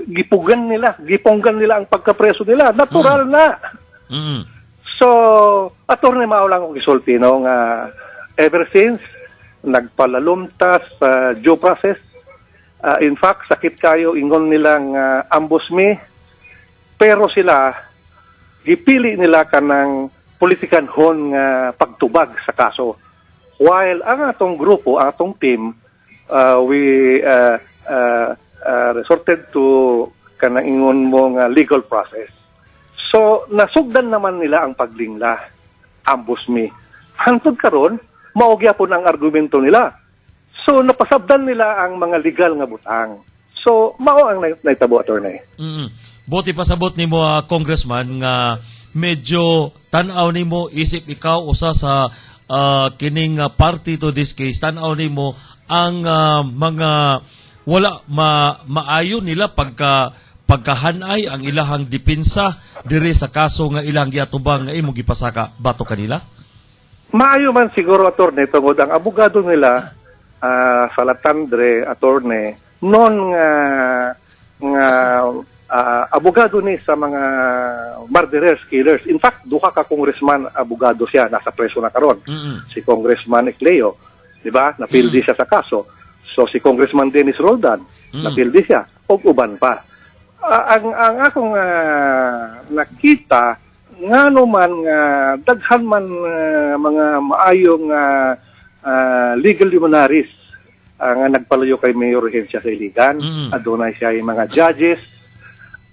giponggan nila ang pagkapreso nila. Natural na. So, Attorney Mao lang akong gisulti, no, nga ever since, nagpalalumtas sa due process. In fact, sakit kayo, ingon nilang ambush me, pero sila, gipili nila ka ng politikanhon nga pagtubag sa kaso. While ang atong grupo, ang atong team, we resorted to kanang ingon mo nga legal process. So, nasugdan naman nila ang paglingla. Ambush me. Hantod karon, maugya po ang argumento nila. So, napasabdan nila ang mga legal nga butang. So, mao ang naitabo, Attorney. Buti pasabot ni mo, Congressman, nga medyo tanaw ni mo, isip ikaw, usa sa kining party to this case, tanaw ni mo ang mga wala maayo nila pagkahanay ang ilahang depensa diri sa kaso nga ilang giatubang nga imong gipasaka bato kanila? Maayo man siguro, Attorney, tungod ang abogado nila sa Latandre, Attorney, non nga abogado ni sa mga murderers, killers. In fact, duha ka congressman abogado siya, nasa preso na karon. Si Congressman Ecleo, di ba? Napildi siya sa kaso. So si Congressman Dennis Roldan, napildi siya. O uban pa. Ang akong nakita, nga naman daghan man mga maayong legal luminaries nga nagpalayo kay Mayor Rehencia sa Iligan. Adunay siya yung mga judges,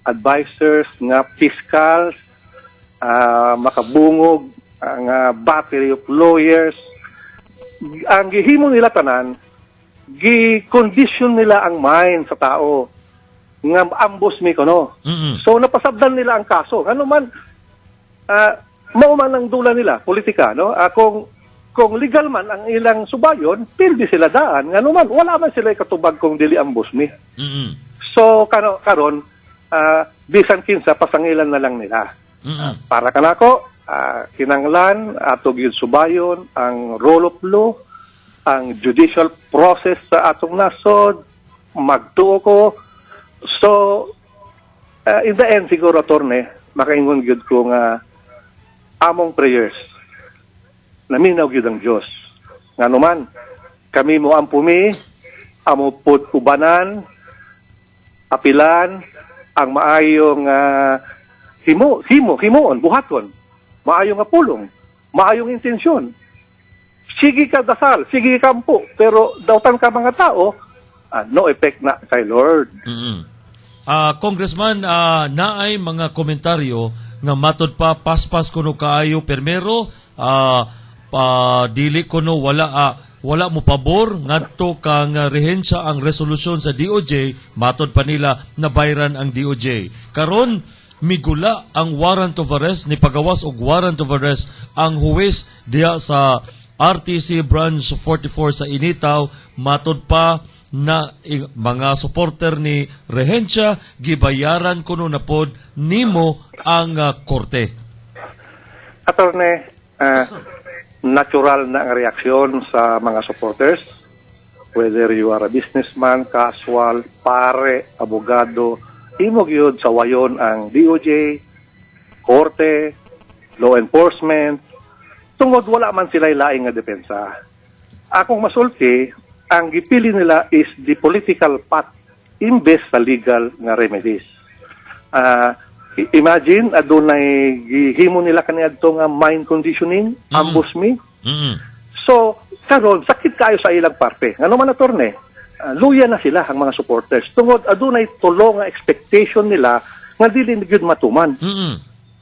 advisors, nga fiscals, makabungog, nga battery of lawyers. Ang gihimo nila tanan, gi-condition nila ang mind sa tao nga ambush me kono. So napasabdan nila ang kaso. Ano man mao man ang dula nila politika, no? Kung legal man ang ilang subayon, pildi sila daan. Nga naman, wala man sila katubag kung dili ambush me. So karon bisan kinsa pasangilan na lang nila. Para kanako, kinanglan ato gyud subayon ang rule of law, ang judicial process sa atong nasod, magtuo ko. So in the end siguro, Attorney, makaingon gyud ko nga among prayers naminaw gyud ang Dios. Nganuman kami mo ampumi, amo pud ubanan, apilan ang maayong himoon, buhaton, maayong pulong, maayong intensyon. Sige ka dasal, sige ka ampo, pero dawtan ka mga tao, no effect na kay Lord. Congressman, naay mga komentaryo nga matod pa paspas kuno kaayo permero, dili kuno wala mo pabor ngadto kang Rehencia ang resolusyon sa DOJ, matod pa nila na bayran ang DOJ. Karon migula ang warrant of arrest, ni pagawas og warrant of arrest ang huwes diha sa RTC branch 44 sa Initaw, matod pa na mga supporter ni Rehencia gibayaran kuno na pod nimo ang korte. Attorney, natural na ang reaksyon sa mga supporters, whether you are a businessman, casual, pare, abogado, imog yun sa wayon ang DOJ, korte, law enforcement, tungod wala man sila laing nga depensa. Akong masulti, ang gipili nila is the political path imbes sa legal nga remedies. Imagine, adunay gihimo nila kaniadto nga mind conditioning, ambush me. So, karon sakit kayo sa ilang parte. Ngano man, Attorney, luya na sila ang mga supporters. Tungod adunay tulo nga expectation nila nga dili gyud matuman.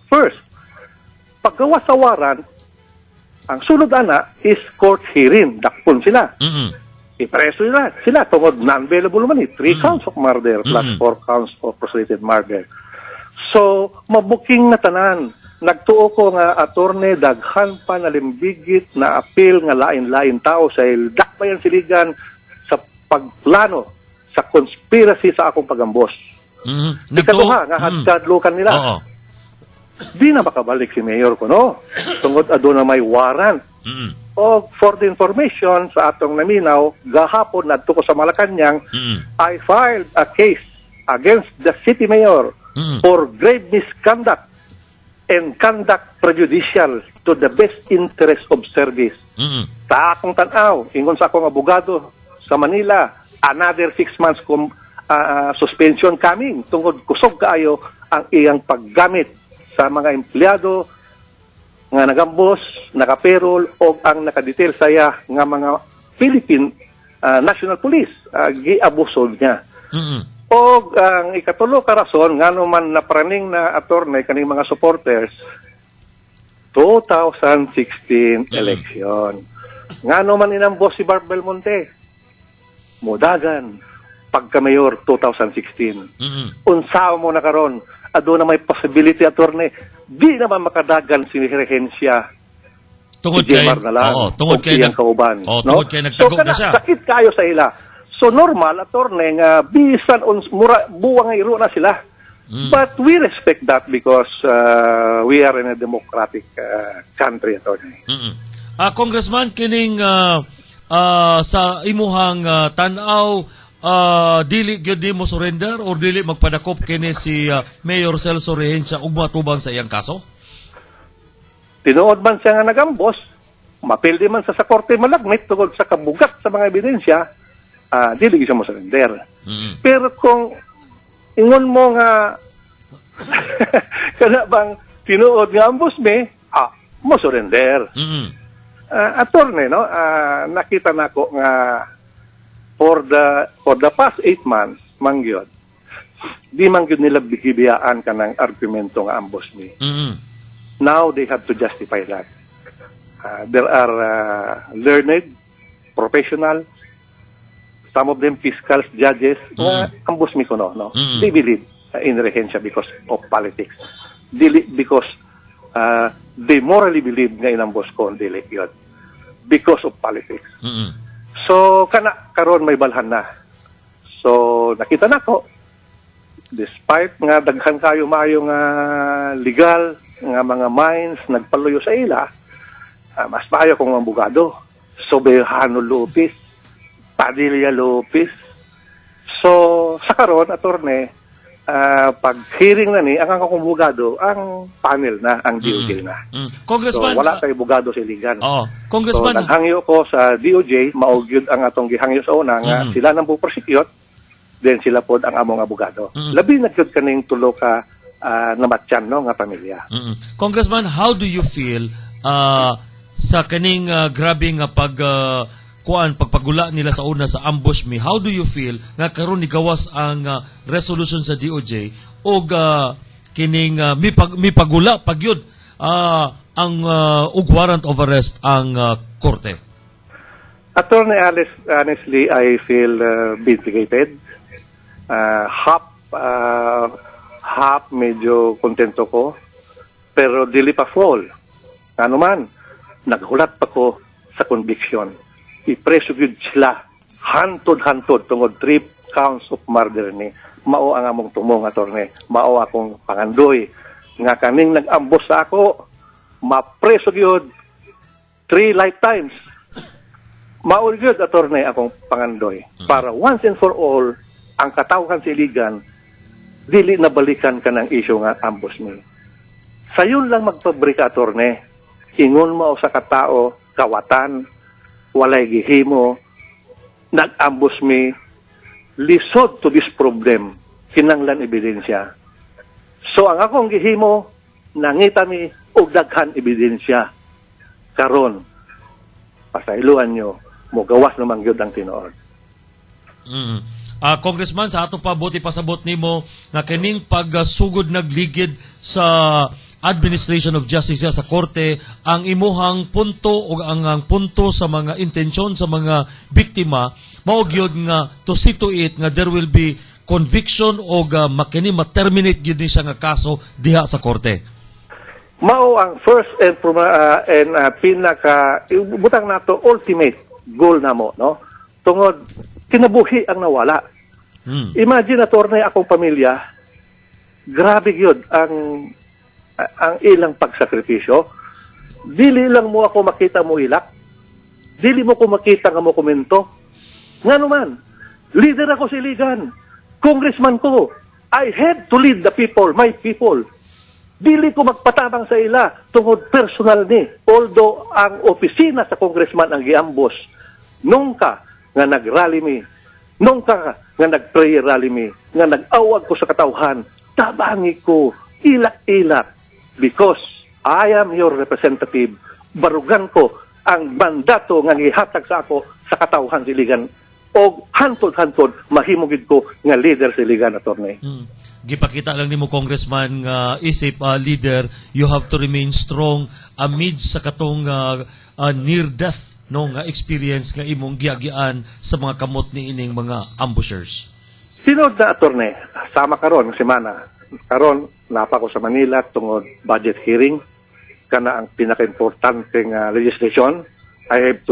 First, paggawa sa warrant, ang sunod ana is court hearing. Dakpon sila. Ipreso sila tungod non-bailable man 3 counts of murder plus 4 counts of prosecuted murder. So, mabuking na tanan. Nagtuo ko nga, Attorney, daghan pa na limbigit na appeal nga lain-lain tao sa dakbayan siligan sa pagplano, sa conspiracy sa akong pagambos. Ikaduha, nga hadkadlukan nila. Di na makabalik si Mayor ko, no? Tungod aduna may warrant O for the information sa atong naminaw, gahapon nadto ko sa Malacañang, I filed a case against the city mayor for grave misconduct and conduct prejudicial to the best interest of service. Sa akong tanaw, ingon sa akong abogado sa Manila, another 6 months suspension coming tungod kusog kaayo ang iyang paggamit sa mga empleyado nga nagambos, naka-payroll o ang nakadetail saya nga mga Philippine National Police giabuso niya. O ang ikatulo ka rason nga naman napraning na attorney kaning mga supporters 2016 election. Nga naman inambos si Bart Belmonte. Mudagan pagka-mayor 2016. Unsa mo na karon ado na may possibility attorney di naman makadagan si Regensya tungod si kay na lang, tungod kay kauban. tungod kay nagtago na siya. Sakit kayo sa ila. So normal attorney nga bisan mura buwang iro na sila. But we respect that because we are in a democratic country attorney. Congressman kining sa imuhang tanaw dili gyud mo surrender or dili magpadakop kini si Mayor Celso Regensya ug matubang sa iyang kaso? Tinuod man siya nga nagambos, mapildi man sa korte malagmit tungod sa kabugat sa mga ebidensya, dili siya mo surrender. Pero kung ingon mo nga kana bang tinuod nga ambos me, mo surrender. Attorney, no, nakita nako nga for the past 8 months, mangyod, di mangyod nila bigibiyaan ka ng argumento nga ambos ni. Now they have to justify that. There are learned, professional, some of them fiscals, judges, ambos mi kuno, no? They believe in Regensya because of politics. Because they morally believe nga inambos ko, dili yun. Because of politics. So, karon may balhan na. So, nakita na ko, despite nga daghan kayo maayo nga legal, nga mga mines, nagpaluyo sa ila, mas maayo kong abogado. Soberano Lopez, Padilla Lopez. So, sa karon, attorney, pag hearing na ni, ang akong abogado, ang panel na, ang DOJ na. Congressman, so, wala tayo abogado sa iligan. Congressman, so, naghangyo ko sa DOJ, maugyod ang atong gihangyo sa una, nga sila nang puprosecute, then sila pod ang among abogado. Labi nagkyod kaning tulo ka namatyan, no, nga pamilya. Congressman, how do you feel sa kaning grabe nga pagpagula nila sa una sa ambush me? How do you feel nga karon ni gawas ang resolution sa DOJ o kining mipagula pagyud ang warrant of arrest ang korte? Attorney Alice, honestly, I feel vindicated. Half medyo kontento ko, pero dili pa full. Ano man, naghulat pa ko sa conviction. I-preso gyud sila hantod-hantod tungod 3 counts of murder ni. Mao ang among tumong attorney. Mao akong pangandoy nga kaning nag-ambos sa ako, mapreso gyud 3 lifetimes. Mao gyud attorney akong pangandoy para once and for all ang katawhan sa iligan dili na balikan ka ng issue nga ambos ni. Sayon lang magpabrika attorney. Ingon mo sa katao kawatan walay gihimo, nag-ambos mi, lisod to this problem, kinanglan ebidensya. So ang akong gihimo, nangita mi, og daghan ebidensya. Karon, pasailuan nyo, mo gawas naman gyud ang tinuod. Congressman, sa ato pa buti pasabot nimo nga kining pagsugod nagligid sa administration of justice sa korte, ang imuhang punto o ang punto sa mga intensyon sa mga biktima mao gyud nga to see to it nga there will be conviction o makini ma-terminate gyud siya nga kaso diha sa korte. Mao ang first and pinaka butang nato ultimate goal namo, no? Tungod kinabuhi ang nawala. Imagine attorney akong pamilya, grabe gyud ang ilang pagsakripisyo. Dili lang mo ako makita mo ilak, dili mo ko makita nga mo komento. Nga naman, leader ako sa iligan. Congressman ko. I have to lead the people, my people. Dili ko magpatabang sa ila tungod personal ni. Although ang opisina sa congressman ang giambos, nung ka nga nag-rally mi, nung ka nga nag-prayer rally mi, nga nag-awag ko sa katawhan, tabangi ko, ilak-ilak, because I am your representative. Barugan ko ang mandato nga gihatag sa ako sa katawhan sa iligan. O hantod-hantod, mahimugid ko nga leader sa iligan, attorney. Gipakita lang nimo Congressman nga isip leader, you have to remain strong amid sa katong near death no nga experience nga imong giagian sa mga kamot ni ining mga ambushers. Sinod na, attorney, sama karon semana. Karon napa ko sa Manila tungod budget hearing kana ang pinaka-importanteng legislation. I have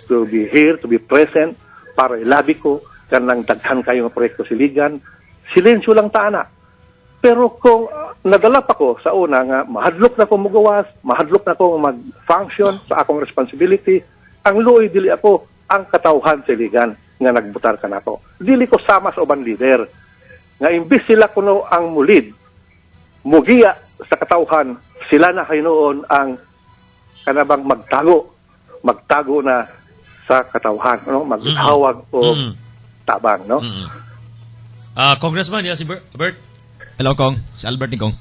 to be here, to be present para ilabi ko kanang daghan kayo nga proyekto siligan. Silensyo lang taana. Pero kung nadala pa ko sa una nga mahadlok na ko mugawas, mahadlok na ko mag-function sa akong responsibility, ang luoy dili ako ang katawhan siligan nga nagbutar ka nako. Dili ko sama sa uban leader. Nga imbis sila kuno ang mulid, mugiya sa katawhan, sila na noon ang kanabang magtago na sa katawhan, no? Maghawag o tabang, no? Congressman, si Bert. Hello, Kong. Si Albert ni Kong.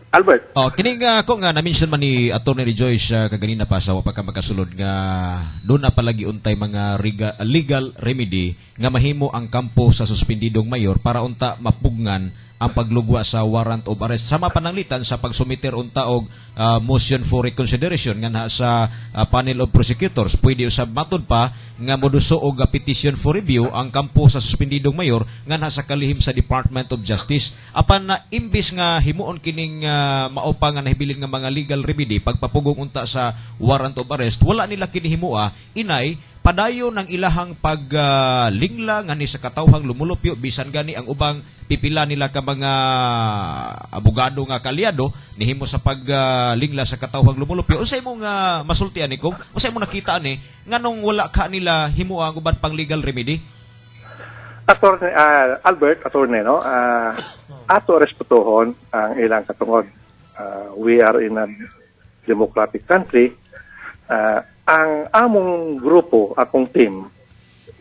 Albert. Kining Kong nga na-mention man ni Attorney Rejoice kaganina pa sa wapag makasulod nga doon na palagi untay mga legal remedy nga mahimo ang kampo sa suspendidong mayor para unta mapugnan ang paglugwa sa warrant of arrest. Sama pananglitan sa pagsumiter unta og motion for reconsideration nga na sa panel of prosecutors. Pwede usab matod pa nga moduso og petition for review ang kampo sa suspendidong mayor nga na sa kalihim sa Department of Justice. Apan na imbis nga himuon kining maupa nga nahibilin nga mga legal remedy pagpapugong unta sa warrant of arrest, wala nila kinihimua, inay padayon ng ilahang paglingla nga ni sa katawhang lumulupyo bisan gani ang ubang pipila nila ka mga abogado nga kalyado nihimo sa paglingla sa katawhang lumulupyo. Unsay mo nga masultian ni Kong? Unsay mo nakita ni nganong wala ka nila himua ang uban pang legal remedy? Attorney Albert, attorney, no? Ato respetuhon ang ilang katungod. We are in a democratic country. Ang among grupo, akong team,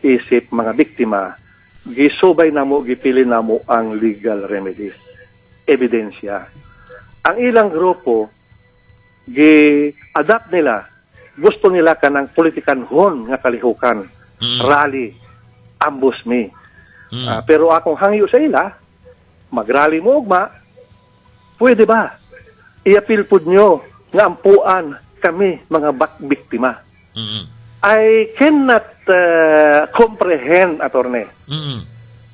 isip mga biktima, gisubay namo, gipili namo ang legal remedies, ebidensya. Ang ilang grupo, gi-adapt nila, gusto nila kanang politikanhon nga kalihukan, rally, ambush me. Pero akong hangyo sa ila, mag-rally mo ugma, pwede ba? I-appeal po nyo nga ampuan kami mga biktima. I cannot comprehend, attorney.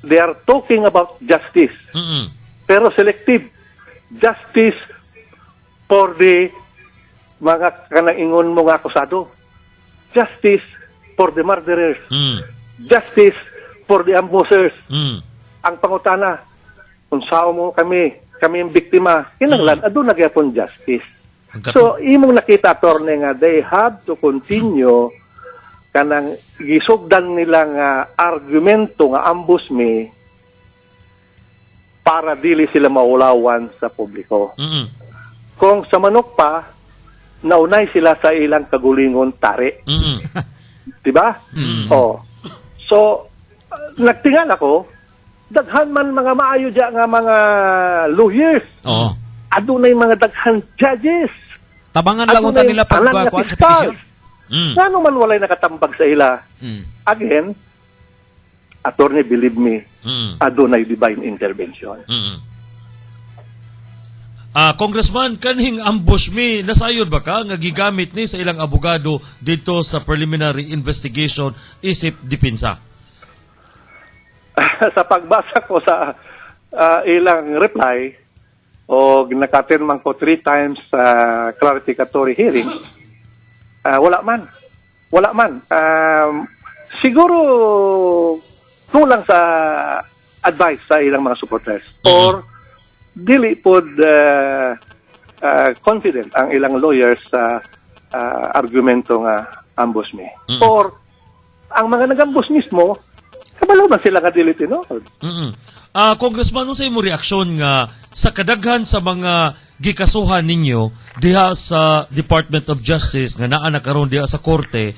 They are talking about justice. Pero selective. Justice for the mga kanaingon mo nga akusado. Justice for the murderers. Justice for the ambushers. Ang pangutana, kung sao mo kami yung biktima, kinanglan, adun nagyapon justice. So, imong nakita, attorney, nga they have to continue kanang gisugdan nila nga argumento nga ambush me para dili sila maulawan sa publiko. Kung sa manok pa, naunay sila sa ilang kagulingon tari. Diba? So, nagtingal ako, daghan man mga maayo dya nga mga lawyers. Adunay mga daghan judges. Tabangan lang unta nila pagkuan sa petisyon. Ngano man walay nakatambag sa ila. Again, attorney, believe me, adunay divine intervention. Congressman, kanhing ambush me, nasayod ba ka nga gigamit ni sa ilang abogado dito sa preliminary investigation isip dipinsa? Sa pagbasa ko sa ilang reply, o nakaten man ko 3 times clarificatory hearing, wala man. Siguro kulang sa advice sa ilang mga supporters or dili pod confident ang ilang lawyers sa argumento nga ambush me. Or, ang mga nag-ambush mismo, kabalo man sila nga dili tinuod. Congressman, ano sa imo reaksyon nga sa kadaghan sa mga gikasuhan ninyo diha sa Department of Justice nga naa na karon diha sa korte,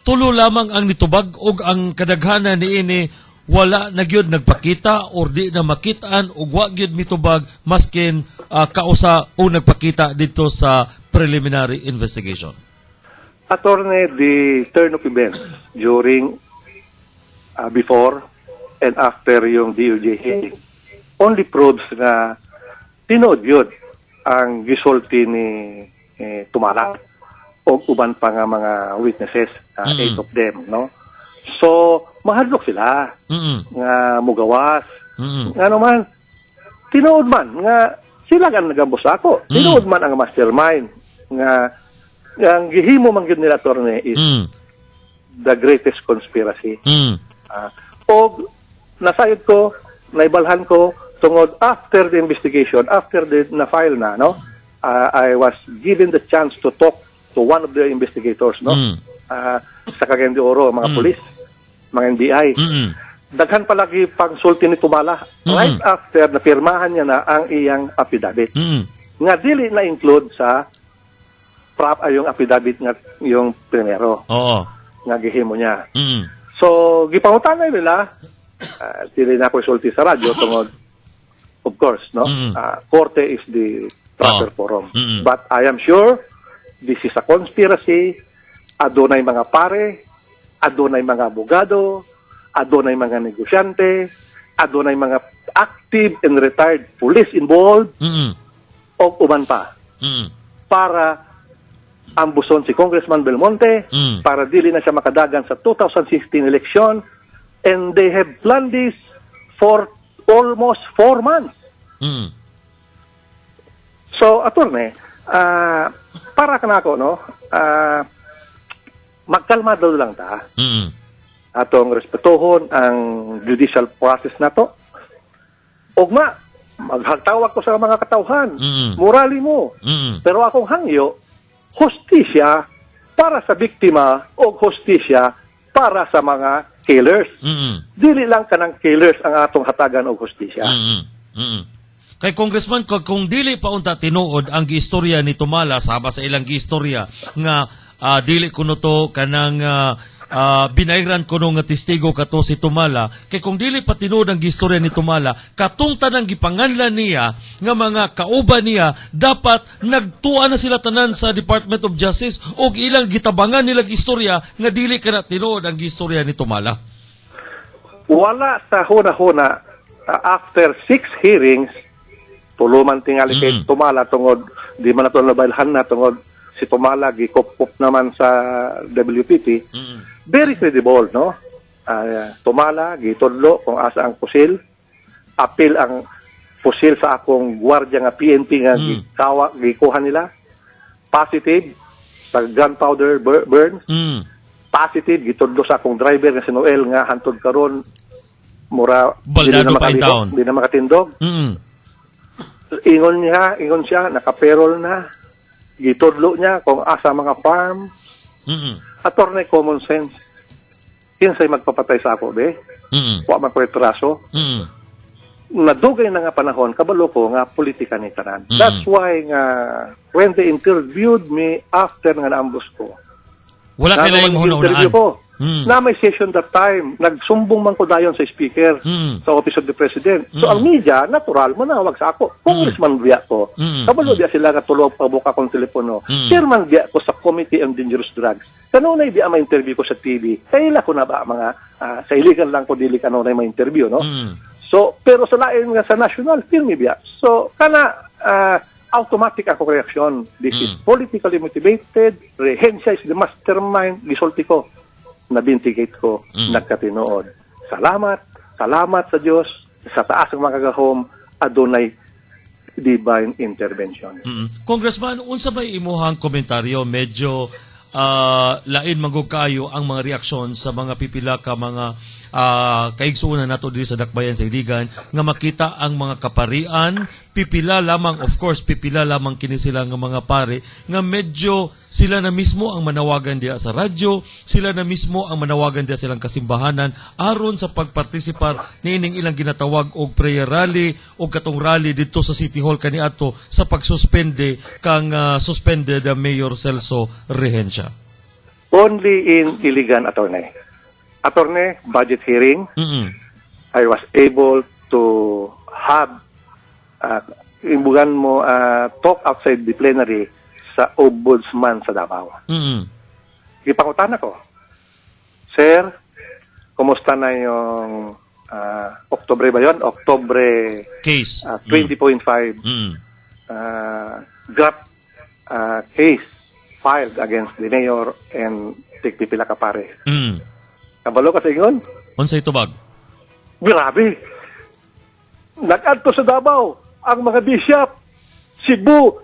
tulo lamang ang nitubag og ang kadaghanan niini wala na gyud nagpakita or di na makitaan og wa gyud mitubag maskin kausa o nagpakita dito sa preliminary investigation. Attorney, the turn of events during, before, and after yung DOJ hearing only proves na tinood yun ang gisulti ni Tumala o uban pa nga mga witnesses, 8 of them, no? So, mahadlok sila nga mugawas. Nga naman, tinood man nga sila nga nagambos ako. Tinood man ang mastermind nga ang gihimo man gyud nila, attorney, is the greatest conspiracy. O nasayod ko, naibalhan ko, tungod after the investigation, after the na-file na, no? I was given the chance to talk to one of the investigators, no? Sa Cagayan de Oro, mga pulis, mga NBI. Daghan palagi pang sulti ni Tumala right after na pirmahan niya na ang iyang affidavit. Nga dili na include sa yung affidavit nga yung primero. Nga gihimo niya. So, gipangutanay nila, dili na ko sulti sa radyo tungod, of course, no? Korte is the proper forum. But I am sure this is a conspiracy. Adunay mga pare, adunay mga abogado, adunay mga negosyante, adunay mga active and retired police involved, o uban pa. Para ambuson si Congressman Belmonte, para dili na siya makadagan sa 2016 election, and they have planned this for almost 4 months. So, attorney, para ka na ako, no? Magkalmado lang ta. Atong respetuhon ang judicial process na to. Ugma, maghagtawag ko sa mga katawhan. Morali mo. Pero akong hangyo, hustisya para sa biktima o hustisya para sa mga killers. Dili lang kanang killers ang atong hatagan og hustisya. Kay Congressman, kung dili pa unta tinuod ang giistorya ni Tumala sama sa ilang giistorya nga dili kuno to kanang binayran kuno nga testigo kato si Tumala, kay kung dili pa tinuod ang giistorya ni Tumala, katong tanang gipanganlan niya nga mga kauban niya dapat nagtuan na sila tanan sa Department of Justice og ilang gitabangan nilang istorya nga dili kana tinuod ang giistorya ni Tumala. Wala sa huna-huna after 6 hearings tuluman tingali kay Tumala tungod di man nato nabayhan na tungod si Tumala gikop-kop naman sa WPP. Very credible, no? Tumala gitudlo kung asa ang pusil, apil ang pusil sa akong gwardiya nga PNP nga gikuha nila. Positive sa gunpowder burn. Positive gitudlo sa akong driver nga si Noel nga hantod karon mura di na makatindog. Ingon siya, naka-payroll na. Gitudlo niya kung asa mga farm. Attorney, common sense. Kinsay magpapatay sa ako, be? Wa man ko itraso. Nadugay na nga panahon, kabalo ko nga politika ni tanan. That's why nga when they interviewed me after nga naambos ko, wala kailang huna-hunaan. Na may session that time, nagsumbong man ko dayon sa speaker sa Office of the President. So ang media, natural, manawag sa ako. Congressman biya ko. Kabalo biya sila nga tulog pabuka kong telepono. Chairman biya ko sa Committee on Dangerous Drugs. Kanunay biya ma-interview ko sa TV. Kaila ko na ba mga, sa iligan lang ko dili kanunay ma-interview, no? So, pero sa lain nga sa national, firme biya. So, kana, automatic ako reaksyon. This is politically motivated. Rehensya is the mastermind. Gisulti ko. Nabintigate ko, nagkatinood. Salamat sa Diyos, sa taas ng mga kagahom, adunay divine intervention. Congressman, unsa bay imuhang komentaryo? Medyo lain magug kayo ang mga reaksyon sa mga pipila ka mga kaigsuunan nato diri sa Dakbayan sa Iligan nga makita ang mga kaparian, pipila lamang, of course, pipila lamang kini sila nga mga pare nga medyo sila na mismo ang manawagan diya sa radyo, sila na mismo ang manawagan diya silang kasimbahanan aron sa pagpartisipar niining ilang ginatawag og prayer rally o katong rally dito sa City Hall kaniadto sa pagsuspende kang suspended Mayor Celso Rehencia. Only in Iligan, Attorney. Attorney, budget hearing, I was able to have imbugan mo talk outside the plenary sa Ombudsman sa Davao. Ipangutana ko, Sir, kumusta na yung Oktubre ba yun? Oktubre case 20.5 GRAP case filed against the mayor and tigpipila ka pare. Kabalo ka sa ingon? Unsay tubag? Grabe! Nag-adto sa Davao ang mga bishop, Cebu,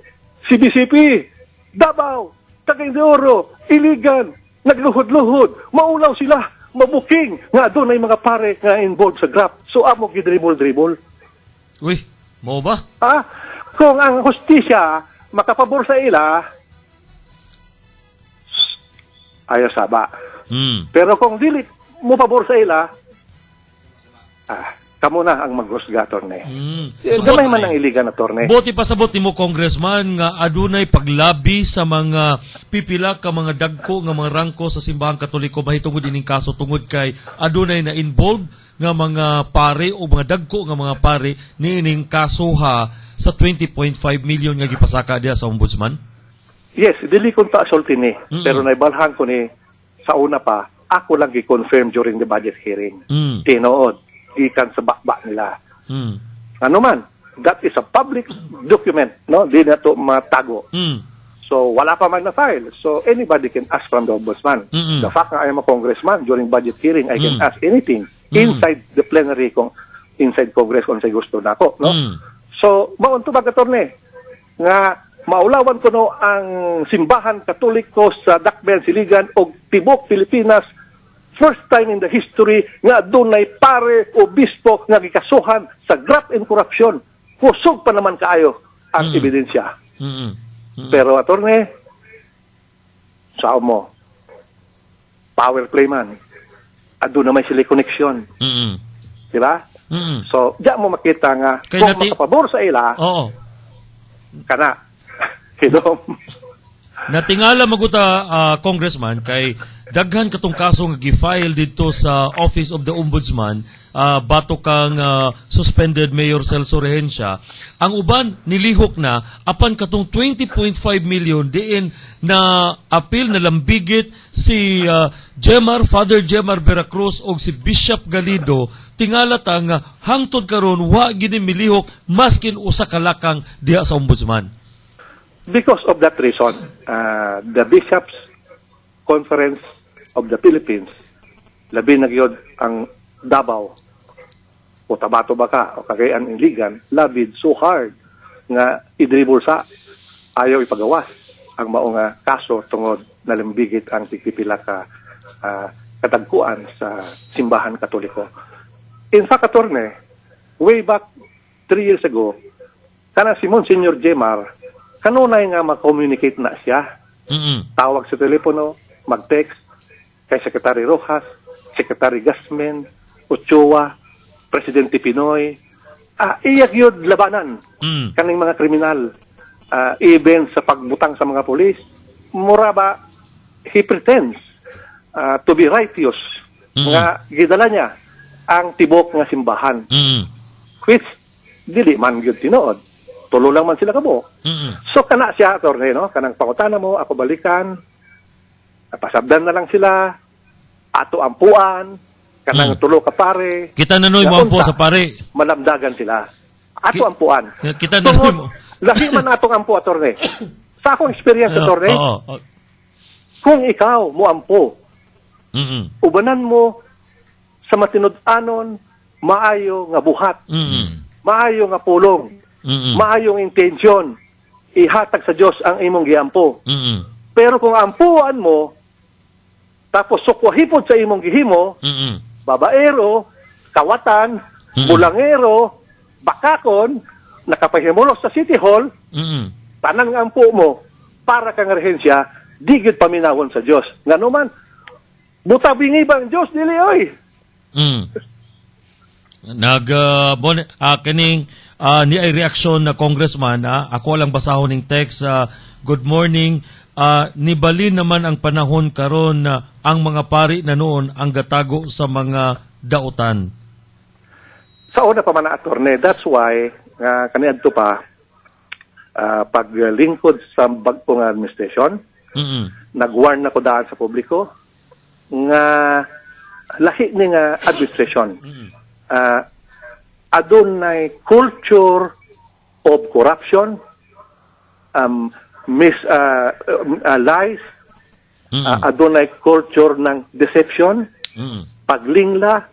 CBCP, Davao, Cagayan de Oro, Iligan, nagluhod-luhod, maulaw sila, mabuking, nga doon ay mga pare nga involved sa GRAP. So, amo gidribol-dribol. Uy, mo ba? Kung ang hustisya makapabor sa ila, ayaw saba. Pero kung dili mo pabor sa ila, kamo na ang maghusga, Attorney. Gamay man ang Iligan, Attorney. Buti pasabot ni mo, Congressman, nga adunay paglabi sa mga pipila ka mga dagko nga mga rangko sa simbahang Katoliko mahitungod ining kaso tungod kay adunay na involved nga mga pare o mga dagko nga mga pare niining kasuha sa 20.5 million nga gipasaka diha sa Ombudsman? Yes, dili ko ta asulti ni. Pero naibalhan ko ni sa una pa, ako lang gi-confirm during the budget hearing. Tinood, ikan sa bakba nila. Ano man, that is a public document, no? Di na to matago. So, wala pa man na-file. So, anybody can ask from the Ombudsman. The fact na I am a congressman during budget hearing, I can ask anything inside the plenary kung inside Congress kung sa gusto na ako, no? So, maunto ba, Attorney, nga maulawan ko no ang simbahan Katoliko sa Dakbayan, Iligan o Tibok, Pilipinas, first time in the history nga dunay pare o bispo nga gikasuhan sa graft and corruption. Kusog pa naman kaayo ang ebidensya. Pero, Attorney, sao mo, power play man, ado na may sila connection. Diba? So, diyan mo makita nga, kung makapabor sa ila, kana, Kidom. Natingala maguta, Congressman, kay daghan katong kaso nga gi-file dito sa Office of the Ombudsman bato kang suspended Mayor Celso Rehencia. Ang uban nilihok na apan katong 20.5 million diin na appeal na lambigit si Father Jemar Veracruz og si Bishop Galido tingala ta nga hangtod karon wa gid milihok maskin usa ka lakang diha sa Ombudsman. Because of that reason, the Bishops' Conference of the Philippines, labi na gyud ang Davao, o Tabato Baka, o Cagayan, Iligan, labid so hard nga idribol sa ayaw ipagawas ang maong kaso tungod nalimbigit ang tigpipila ka katagkuan sa simbahan Katoliko. In fact, Attorney, way back 3 years ago, kana si Monsignor Jemar, kanunay nga mag-communicate na siya. Tawag sa telepono, mag-text kay Secretary Rojas, Secretary Gasmen, Ochoa, Presidente Pinoy. Iyak yun labanan kaning mga kriminal. Even sa pagbutang sa mga polis, mura ba, he pretends to be righteous nga gidala niya ang tibok nga simbahan. Which, dili man yun tinood. Tulo lang man sila kabo. So, kana siya, Attorney, no? Kanang pangutana mo, ako balikan, napasabdan na lang sila, ato ampuan, kanang tulo ka pare. Kita nanoy mo ampo sa pare. Malamdagan sila. Ato ampuan. Kita nanoy mo. Lahi man atong ampo, Attorney. Sa akong experience, Attorney, kung ikaw mo ampo, ubanan mo sa matinud-anon, maayo nga buhat, maayo nga pulong, maayong intensyon, ihatag sa Diyos ang imong giampo. Pero kung ampuan mo, tapos sukwahipod sa imong gihimo, babaero, kawatan, bulangero, bakakon, nakapahimulos sa City Hall, tanan nga ang po mo, para kang rehensya, digid paminawon sa Diyos. Nga naman, butabingi bang Diyos, dili oy. Kaning ni ay reaksyon na congressman, ako lang basahon ng text, good morning, nibalin naman ang panahon karon na ang mga pari na noon ang gatago sa mga dautan. Sa una pa man na attorney, that's why kaniadto pa paglingkod sa bagong administration, nag-warn na ko daan sa publiko nga lahi ni nga administration. Adunay culture of corruption, lies, adunay culture ng deception, paglingla.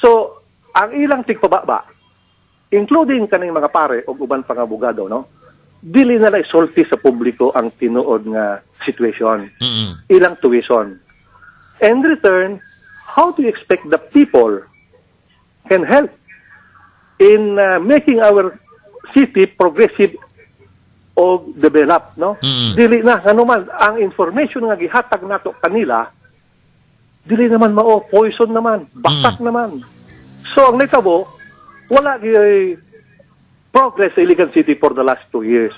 So, ang ilang tigpababa, including kaning mga pare o uban pang abogado, no? Dili na lang isulti sa publiko ang tinuod nga situation. Ilang tuition. In return, how do you expect the people can help in making our city progressive o develop, no? Dili na, ano man, ang information nga gihatag nato kanila, dili naman mao, poison naman, baktak naman. So, ang naitabo, wala progress sa Iligan City for the last 2 years.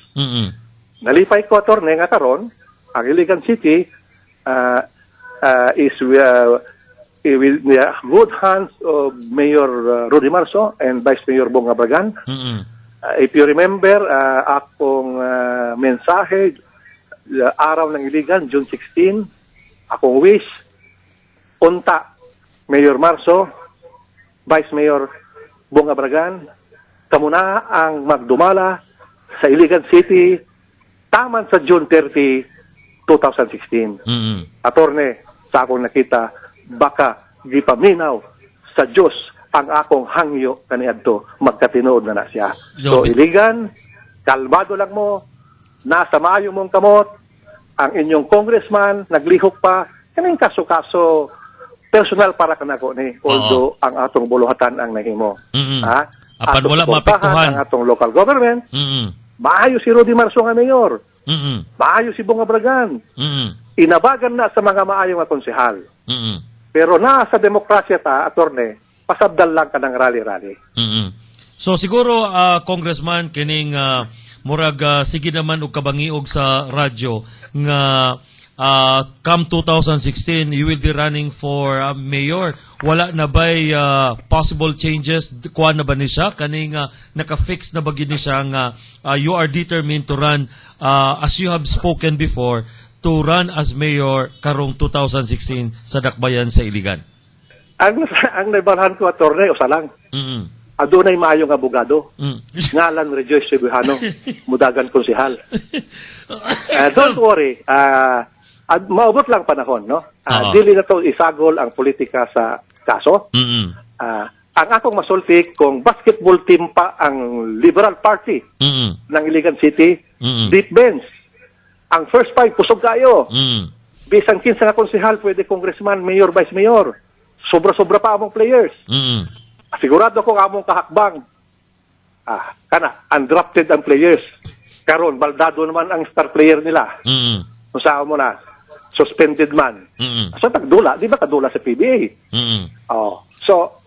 Nalipay ko, attorney, nga karon, ang Iligan City is with the good hands of Mayor Rudy Marso and Vice Mayor Bong Abragan. If you remember, akong mensahe, araw ng Iligan, June 16, akong wish, unta, Mayor Marso, Vice Mayor Bong Abragan, kamuna ang magdumala sa Iligan City, taman sa June 30, 2016. Attorney, sa akong nakita, baka gipaminaw sa Diyos ang akong hangyo kaniadto, magkatinood na siya. So, Iligan, kalmado lang mo, nasa maayo mong kamot, ang inyong congressman, naglihok pa, kaning kaso-kaso, personal para kanako ni, although ang atong buluhatan ang nahimo. Apan wala mapektuhan ang atong local government, maayo si Rudy Marso nga mayor, maayo si Bong Abragan, inabagan na sa mga maayong nga konsehal. Pero na sa demokrasya ta, attorney, pasabdal lang ka ng rally-rally. So siguro, Congressman, kining murag sige naman og kabangiog sa radyo nga come 2016, you will be running for mayor. Wala na ba'y possible changes? Kuha na ba ni siya? Kaning naka-fix na ba gini siya nga you are determined to run as you have spoken before, to run as mayor karong 2016 sa Dakbayan sa Iligan? Ang naibalhan ko, attorney, usa lang. Adunay maayong abogado. Ngalan Rejoice Cebuano, mudagan konsehal. Don't worry. Maubot lang panahon, no? Dili na to isagol ang politika sa kaso. Ang akong masulti, kung basketball team pa ang Liberal Party ng Iligan City, deep bench. Ang first 5, pusog kayo. Bisan 15 nga konsehal, pwede congressman, mayor, vice mayor. Sobra-sobra pa among players. Sigurado ko among kahakbang. Undrafted ang players. Karon, baldado naman ang star player nila. Kung saan mo na, suspended man. So, tagdula. Di ba kadula sa PBA? So,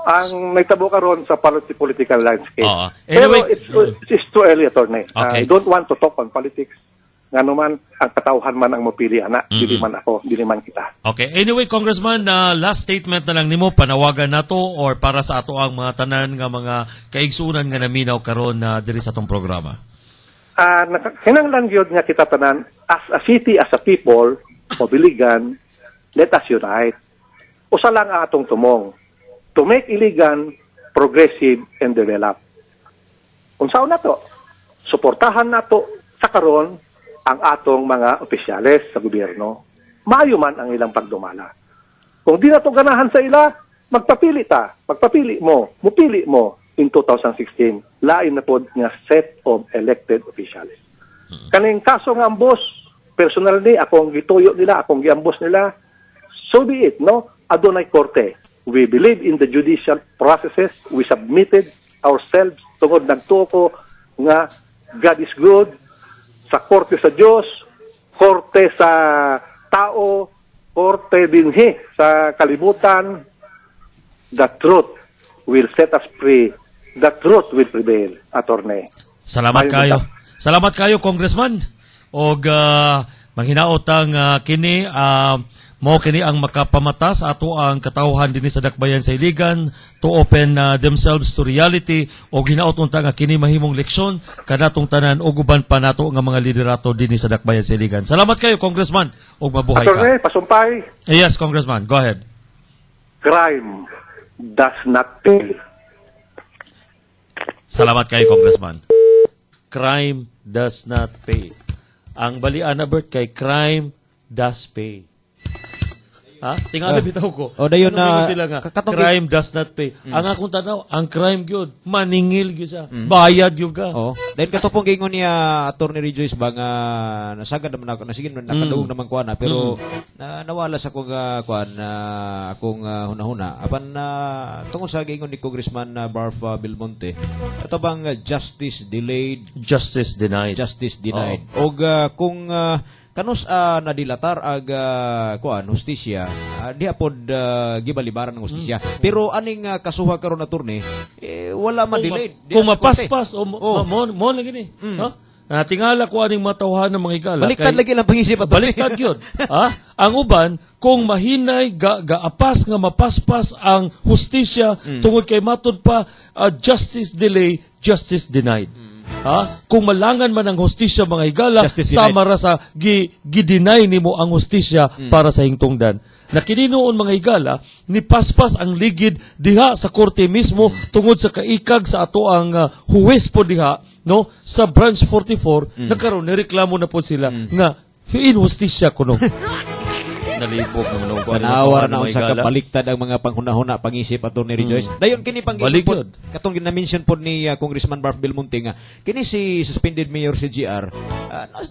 ang nagtabo karon sa political landscape. Anyway, pero it's too early, attorney. I don't want to talk on politics. Nga naman, ang katauhan man ang mapili, Dili man ako, dili man kita. Okay. Anyway, Congressman, last statement na lang nimo, panawagan nato or para sa ato ang mga tanan nga mga kaigsunan nga naminaw karon diri sa atong programa. Kinahanglan gyud nga kita tanan, as a city, as a people, Iligan, let us unite. Usa lang ang atong tumong, to make Iligan progressive and develop. Unsaon nato? Suportahan nato sa karon ang atong mga opisyales sa gobyerno. Maayo man ang ilang pagdumala. Kung di na to ganahan sa ila, magpapili ta. Magpapili mo. Mupili mo in 2016. Lain na po nga set of elected officials. Kaning kaso nga ambos, personal ni, akong gituyo nila, akong giambos nila, so be it, no? adunay korte. We believe in the judicial processes. We submitted ourselves tungod nagtuo ko nga God is good, sa korte sa Diyos, korte sa tao, korte dinhi sa kalibutan. The truth will set us free. The truth will prevail, Attorney. Salamat kayo. Salamat kayo, Congressman. Og manghinaot ang kini mo kini ang makapamata sa ato ang katawhan dinhi sa dakbayan sa Iligan to open themselves to reality og hinaot unta nga kini mahimong leksyon kanatong tanan og uban pa nato nga mga liderato dinhi sa dakbayan sa Iligan. Salamat kayo, Congressman, og mabuhay ka. Attorney, pasumpay. Yes, Congressman, go ahead. Crime does not pay. Salamat kayo, Congressman. Crime does not pay. Ang balian na Bert kay crime does pay. Ha? Tingala bitaw ko. O dayon na sila nga, crime does not pay. Ang akong tanaw, ang crime gyud maningil gyud siya. Bayad gyud ka. Oh, dahil katupong gingon niya Attorney Rejoice ba nga nasagad naman ako, nasigin nakadugog naman kuan na pero nawala sa kong kuan akong hunahuna. Apan tungod sa gingon ni Congressman Barf Belmonte, ito bang justice delayed, justice denied. Justice denied. Og kung kanus nadilatar ag kuan hustisya diha pod gibalibaran ng hustisya pero aning kasuha karon attorney wala man delayed kung mapaspas o mo lagi ni ha tingala ko aning matawhan ng mga higala baliktad lagi lang pangisip at baliktad gyud ha ang uban kung mahinay gaapas nga mapaspas ang hustisya tungod kay matud pa justice delay justice denied. Ha? Kung malangan man ang hustisya mga higala, sama ra sa gidinay nimo ang hustisya para sa hingtungdan. Na kininoon mga higala, ni paspas ang ligid diha sa korte mismo tungod sa kaikag sa ato ang huwes po diha, no? Sa branch 44, nagkaroon nireklamo na po sila nga inhustisya kuno. Nalibog naman ko. Panawar na sa kabaliktad ang mga panghunahuna pangisip Attorney Rejoice. Dayon kini panggilipod katong na-mention pod ni Congressman Barf Belmonte nga kini si suspended mayor si GR.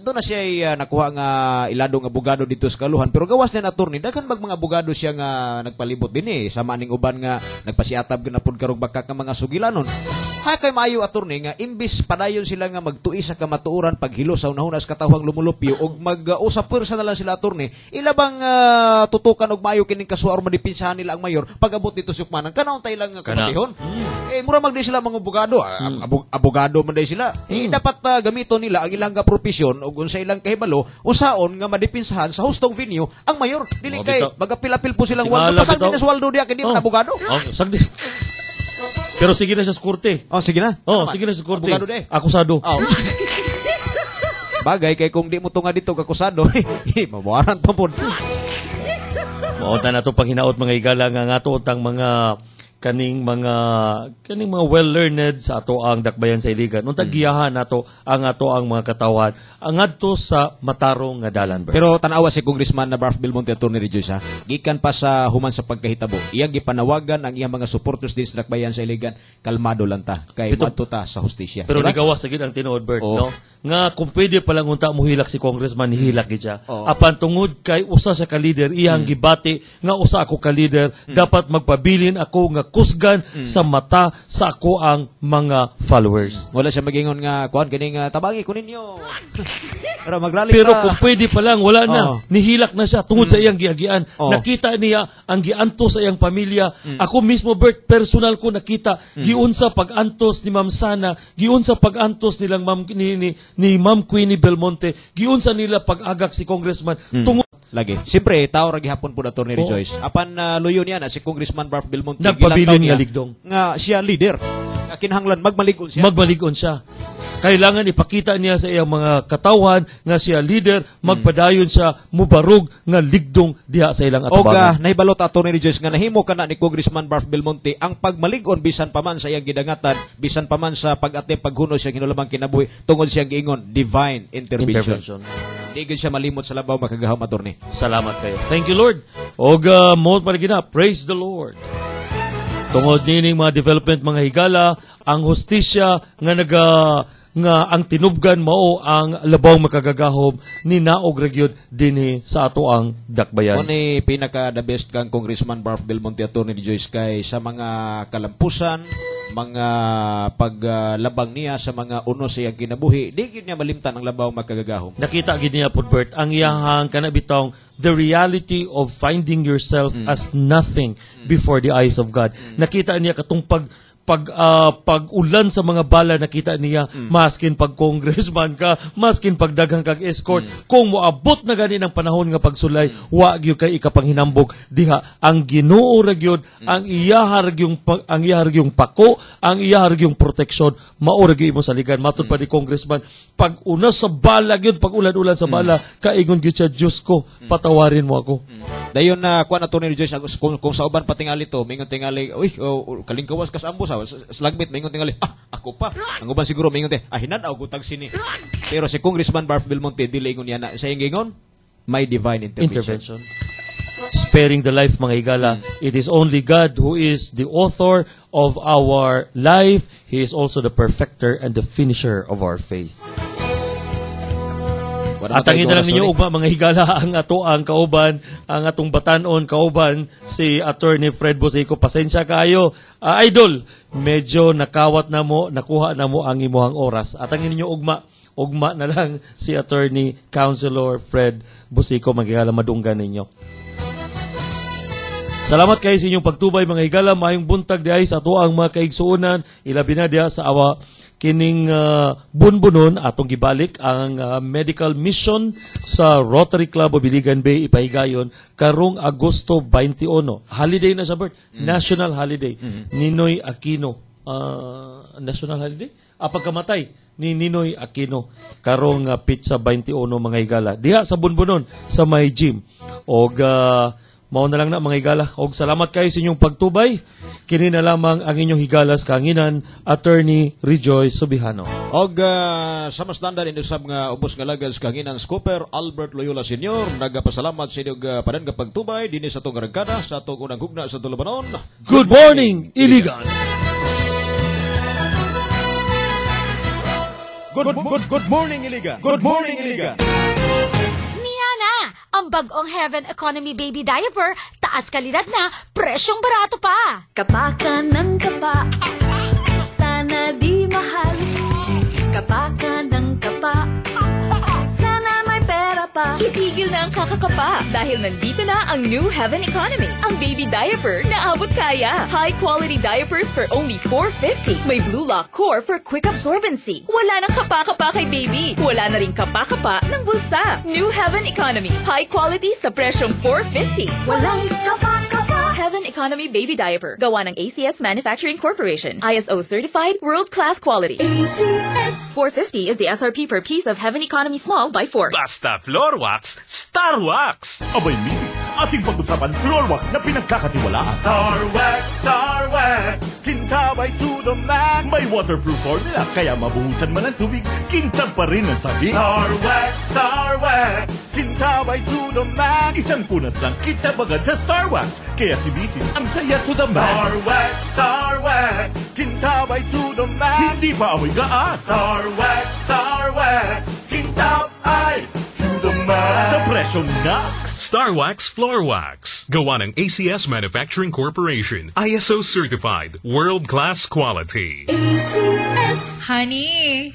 Do na siya nakuha nga iladong abogado dito sa Kaluhan pero gawas na attorney daghan mga abogado siya nga nagpalibot dinhi sama ning uban nga nagpasiatab gyud na pod karog bakak nga mga sugilanon. Ha kay maayo attorney nga imbis padayon sila nga magtuis sa kamatuoran paghilo sa unahuna sa katawhang lumulupyo og mag-usap pwersa na lang sila attorney ilabang tutukan og maayo kining kasuha or madipinsahan nila ang mayor pag-abot dito sa Ukmanan kanaon tay lang kamatihon mura magdi sila mga abogado abogado man day sila dapat gamiton nila ang ilang profesyon ug unsa ilang kahibalo usaon nga madipinsahan sa hustong venue ang mayor dili kay magapil-apil po silang waldo pasal din sweldo diya kay di man abogado sagdi pero sige na sa korte sige na sige na sa korte abogado de akusado bagay kay kung di mo tunga dito kakusado mabawaran pa pod. Maunta na ito pang hinaot mga higala nga ato utang mga kaning mga well-learned sa ato ang dakbayan sa Iligan. Unta giyahan nato ang ato ang mga katawan ang adto sa matarong nga dalan. Pero tanawa si Congressman na Barf Belmonte Attorney Rejoice ha. Gikan pa sa human sa pagkahitabo. Iyang gipanawagan ang iyang mga supporters din sa dakbayan sa Iligan. Kalmado lang ta kay madto ta sa hustisya. Pero nigawas sa gid ang tinuod Bert, no? Nga kung pwede palang unta muhilak si Congressman hilak gid siya. Apan tungod kay usa sa ka-leader iyang gibati nga usa ako ka-leader dapat magpabilin ako nga kusgan sa mata sa ako ang mga followers. Wala siya magingon nga kuan kining tabangi ko ninyo. Pero maglalik pero kung pwede pa lang wala na nihilak na siya tungod sa iyang giagian. Nakita niya ang giantos sa iyang pamilya. Ako mismo Bert personal ko nakita giunsa pag-antos ni Ma'am Sana, giunsa pag-antos nilang ni Ma'am Queenie Belmonte, giunsa nila pag-agak si Congressman tungod lagi. Siyempre, tao ra gihapon po na Attorney Rejoice. Apan luyo niya na si Congressman Barf Belmonte nagpabilin nga ligdong. Nga siya leader. Kinahanglan magmaligon siya. Magmaligon siya. Kailangan ipakita niya sa iyang mga katawan nga siya leader, magpadayon siya mubarog nga ligdong diha sa ilang atabangan. Og nahibalot Attorney Rejoice nga nahimo kana ni Congressman Barf Belmonte ang pagmaligon bisan pa man sa iyang gidangatan, bisan pa man sa pag-attempt paghunos siya kinulamang kinabuhi tungod siya giingon divine intervention. Di gid siya malimot sa labaw makagahom attorney. Salamat kayo. Thank you Lord. Og mo paligina, praise the Lord. Tungod nining mga development mga higala, ang hustisya nga nga ang tinubgan mao ang labaw makagagahom ni naog ragyod dinhi sa ato ang dakbayan. Ni pinaka the best kang Congressman Barf Belmonte Atty. Joyce kay sa mga kalampusan, mga paglabang niya sa mga unos sa iyang kinabuhi, di gid niya malimtan ang labaw magkagagahom. Nakita gid niya Bert ang iyahang kanabitong the reality of finding yourself as nothing before the eyes of God. Nakita niya katong pag-ulan sa mga bala, nakita niya maskin pag congressman ka, maskin pagdaghang kag escort, kung moabot na gani ng panahon nga pagsulay, wa gyud kay ikapanghinambog diha ang Ginoo ra gyud ang iyahar yung pako, ang iyahar yung proteksyon, mao ra gyud imo saligan. Matud pa ni congressman, pag una sa bala gyud, pag ulan-ulan sa bala, kaingon gyud siya, Diyos ko, patawarin mo ako. Dayon na kuan ato ni Joyce kung sa uban patingali to, mingon tingali, uy, kalingkawas kas ambos slagmit, mingon tingali, ako pa. Ang uban siguro mingon te, hinad-aw gutag sini. Pero si Congressman Barf Belmonte dili ingon niya na sa ingon, may divine intervention. Sparing the life, mga higala. It is only God who is the author of our life. He is also the perfecter and the finisher of our faith. At ang lang ninyo ugma, mga higala, ang ato ang kauban, ang atong batanon kauban, si Attorney Fred Busico. Pasensya kayo, idol, medyo nakawat na mo, nakuha na mo ang imuhang oras. At ang ninyo ugma na lang si Attorney Councilor Fred Busico, mga higala, madunggan ninyo. Salamat kayo sa inyong pagtubay, mga higala. Maayong buntag diay sa ato ang mga kaigsuonan, ilabi na diya sa awa kining bunbunon atong gibalik ang medical mission sa Rotary Club of Biligan Bay ipahigayon karong Agosto 21. Holiday na sa birth, national holiday. Ninoy Aquino, national holiday? Pagkamatay ni Ninoy Aquino karong Pizza 21, mga higala. Diha sa bunbunon sa may gym. Og mao na lang na, mga higala. Og salamat kayo sa inyong pagtubay. Kini na lamang ang inyong higalas kahanginan, Attorney Rejoice Subihano. Og sa mas dandan inusab nga ubos nga lagas kahanginan Scooper Albert Loyola Sr. Nagapasalamat sa inyong padan nga pagtubay dinhi sa atong rangkada sa atong unang hugna sa Tulubanon. Good morning, Iligan. Good morning, Iligan. Good morning, Iligan. Ang bagong Heaven Economy Baby Diaper, taas kalidad na, presyong barato pa. Kapa ka ng kapa, sana di mahal. Kapa ka ng kapa, sana may pera pa. Itigil na ang kakakapa dahil nandito na ang new Heaven Economy. Ang baby diaper na abot kaya. High quality diapers for only $4.50. May Blue Lock core for quick absorbency. Wala nang kapa-kapa kay baby. Wala na rin kapa-kapa ng bulsa. New Heaven Economy. High quality sa presyong $4.50. Walang kapa-kapa. Heaven Economy Baby Diaper. Gawa ng ACS Manufacturing Corporation. ISO certified, world-class quality. ACS. $4.50 is the SRP per piece of Heaven Economy Small by Force. Basta floor wax, Star Wax. Abay, misis, ating pag-usapan floor wax na pinagkakatiwalaan. Star Wax, kintabay to the max. May waterproof formula, kaya mabuhusan man ang tubig, kintab pa rin ang sabi. Star Wax, kintabay to the max. Isang punas lang, kintab agad sa Star Wax. Kaya si misis, ang saya to the max. Star Wax, kintabay to the max. Hindi pa amoy gaas. Star Wax, kintab ay to the max. Sa presyo Nax. Star Wax Floor Wax. Gawa ng ACS Manufacturing Corporation. ISO certified. World-class quality. ACS. Honey,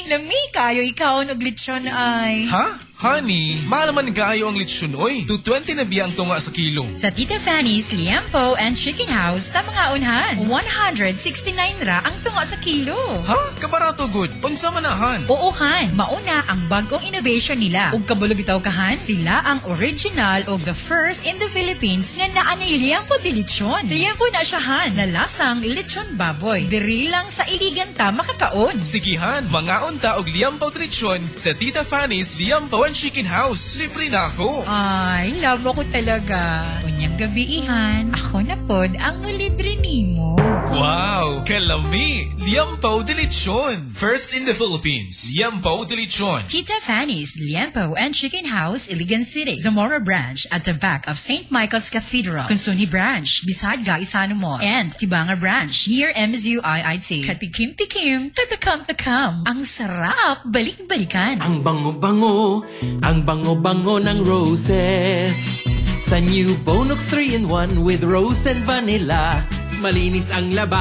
lami kayo ikaw og lechon ay. Ha? Honey, malaman kayo ang lechon oy. 220 na biya ang tunga sa kilo. Sa Tita Fanny's Liampo and Chicken House ta mga unhan. 169 ra ang tunga sa kilo. Ha? Kabarato good. Unsa manahan? Oo han, mauna ang bagong innovation nila. Ug kabalo bitaw kahan, sila ang original og the first in the Philippines nga naa ni Liampo de lechon. Liampo na siya han, na lasang lechon baboy. Diri lang sa Iligan ta makakaon. Sigihan, mga unta og Liampo lechon sa Tita Fanny's Liampo and Chicken House. Libre na ako. Ay, love mo ko talaga. Unyang gabi ihan, ako na pod ang libre nimo. Wow! Kalami! Liampo de Lechon! First in the Philippines, Liampo de Lechon. Tita Fanny's Liempo and Chicken House, Iligan City. Zamora Branch at the back of St. Michael's Cathedral. Consuni Branch beside Gaisano Mall. And Tibanga Branch near MSU IIT. Katikim-tikim, tatakam-takam. Ang sarap, balik-balikan. Ang bango-bango, ang bango-bango ng roses. Sa new Bonox 3-in-1 with rose and vanilla. Malinis ang laba,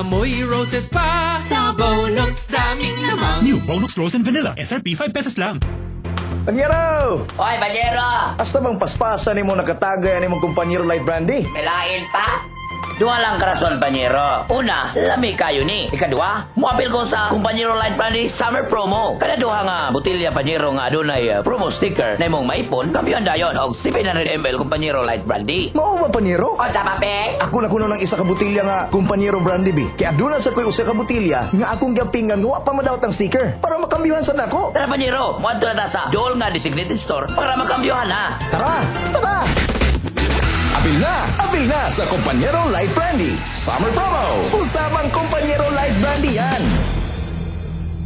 amoy roses pa. Sa Bonox, daming lamang. New Bonox Rose and Vanilla, SRP 5 pesos lang. Panyero! Hoy, Panyero! Hasta bang paspasan ni mo nakatagay ni mong kumpanyero Light Brandy? Melain pa? Dua lang karason, Panyero. Una, lami kayo ni. Ikadua, muapil ko sa kumpanyero Light Brandy Summer Promo. Kada duha nga butilya, Panyero, nga adunay promo sticker na imong maipon, kampiyon dayon og 700 ml kumpanyero Light Brandy. Mao ba, Panyero? O sa papel? Ako na kuno ng isa ka butilya nga kumpanyero Brandy bi. Kaya aduna sa ko'y usa ka butilya nga akong gapingan nga wa pa madawat ang sticker para makambyuhan sa nako. Tara, Panyero, muadto na ta sa Joel nga designated store para makambyuhan na. Tara! Tara! Apil na sa Kumpanyero Light Brandy Summer Promo. Usabang Kumpanyero Light Brandy yan.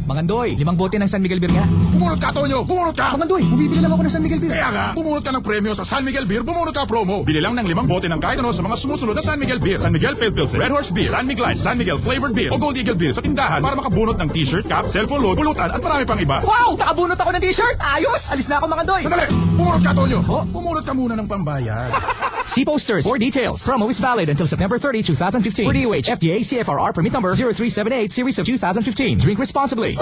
Mangandoy, 5 bote ng San Miguel Beer nga. Bumunot ka, Tonyo! Bumunot ka! Mangandoy, bumibili lang ako ng San Miguel Beer. Kaya nga, bumunot ka ng premyo sa San Miguel Beer, bumunot ka promo. Bili lang ng 5 bote ng kahit ano sa mga sumusunod na San Miguel Beer. San Miguel Pale Pilsen, Red Horse Beer, San Miguel, San Miguel Flavored Beer, o Gold Eagle Beer sa tindahan para makabunot ng t-shirt, cap, cellphone load, pulutan at marami pang iba. Wow! Nakabunot ako ng t-shirt! Ayos! Alis na ako, Mangandoy! Sandali! Bumunot ka, Tonyo! Bumunot ka muna ng pambayad. See posters for details. Promo is valid until September 30, 2015. For DOH, FDA, CFRR permit number 0378 series of 2015. Drink responsibly.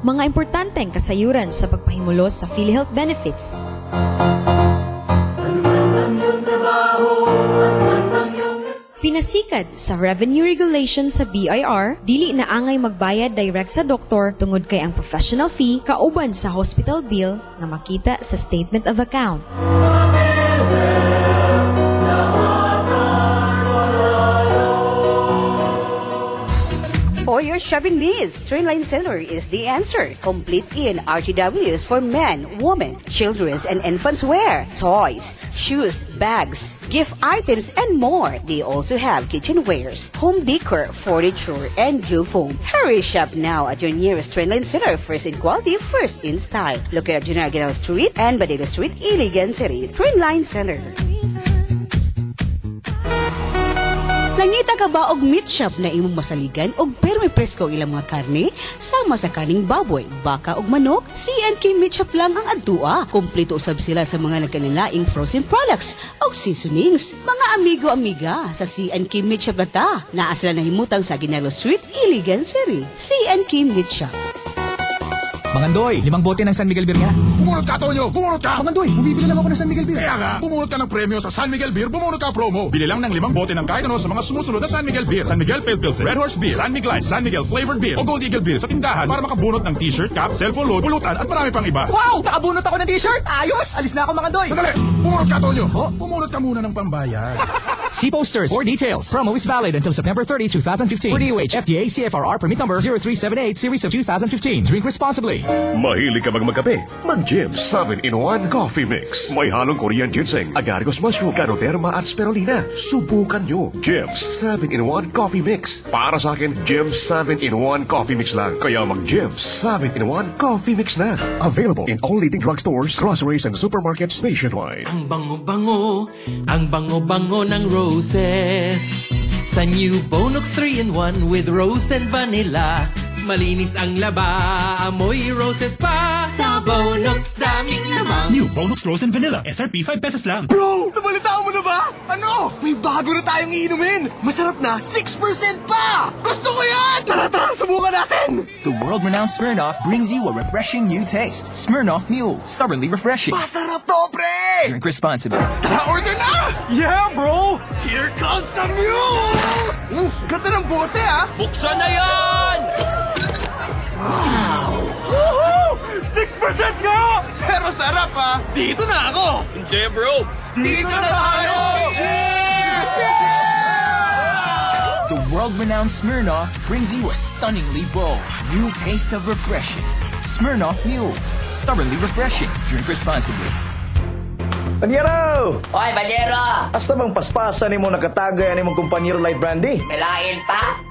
Mga importanteng kasayuran sa pagpahimulos sa PhilHealth benefits. Pinasikat sa revenue regulation sa BIR, dili na angay magbayad direct sa doktor tungod kay ang professional fee kauban sa hospital bill nga makita sa statement of account. For your shopping needs, Trendline Center is the answer. Complete in RTWs for men, women, children's and infants wear, toys, shoes, bags, gift items, and more. They also have kitchenwares, home decor, furniture, and jewel foam. Hurry shop now at your nearest Trendline Center. First in quality, first in style. Located at General Guinao Street and Badilla Street, Iligan City. Trendline Center. Nangita ka ba og meat shop na imong masaligan og pero may presko ilang mga karne? Sama sa kaning baboy, baka ug manok, C&K Meat Shop lang ang adtua. Kompleto usab sila sa mga nagkanilaing frozen products og seasonings. Mga amigo-amiga sa C&K Meat Shop na ta. Naa sila nahimutang sa Aguinaldo Street, Iligan City. C&K Meat Shop. Mangandoy, 5 bote ng San Miguel Beer nga. Bumunot ka, Tonyo! Bumunot ka! Mangandoy, bumibili lang ako ng San Miguel Beer. Kaya nga, bumunot ka ng premyo sa San Miguel Beer, bumunot ka promo. Bili lang ng 5 bote ng kahit ano sa mga sumusunod na San Miguel Beer. San Miguel Pale Pilsen, Red Horse Beer, San Miguel, San Miguel Flavored Beer, o Gold Eagle Beer sa tindahan para makabunot ng t-shirt, cap, cellphone load, pulutan at marami pang iba. Wow! Nakabunot ako ng t-shirt! Ayos! Alis na ako, Mangandoy! Sandali! Bumunot ka, Tonyo! Bumunot ka muna ng pambayad. See posters for details. Promo is valid until September 30, 2015. For DOH, FDA, CFRR permit number 0378 series of 2015. Drink responsibly. Mahilig ka bang magkape? Mag-Jim's 7-in-1 Coffee Mix. May halong Korean ginseng, agaricus mushroom, ganoderma at spirulina. Subukan nyo. Jim's 7-in-1 Coffee Mix. Para sa akin, Jim's 7-in-1 Coffee Mix lang. Kaya mag-Jim's 7-in-1 Coffee Mix na. Available in all leading drugstores, groceries, and supermarkets nationwide. Ang bango-bango ng roses. Sa new Bonox 3-in-1 with rose and vanilla. Malinis ang laba, amoy roses pa. Sa Bonox, daming lamang. New Bonox Rose and Vanilla, SRP 5 pesos lang. Bro, nabalitaan mo na ba? Ano? May bago na tayong iinumin. Masarap na, 6% pa! Gusto ko yan! Tara, subukan natin! The world-renowned Smirnoff brings you a refreshing new taste. Smirnoff Mule, stubbornly refreshing. Masarap to, pre! Drink responsibly. Tara, order na! Yeah, bro! Here comes the mule! Ganda ng bote, ah! Buksan na yan! Wow! Woohoo! 6% nga! Pero sarap, ah! Dito na ako! Hindi, bro! Dito na tayo! Cheers! The world-renowned Smirnoff brings you a stunningly bold, new taste of refreshing. Smirnoff Mule, stubbornly refreshing. Drink responsibly. Panyero! Oy, Panyero! Hasta bang paspasan ni mo nakatagay ani mong kumpanyero Light Brandy? Melain pa?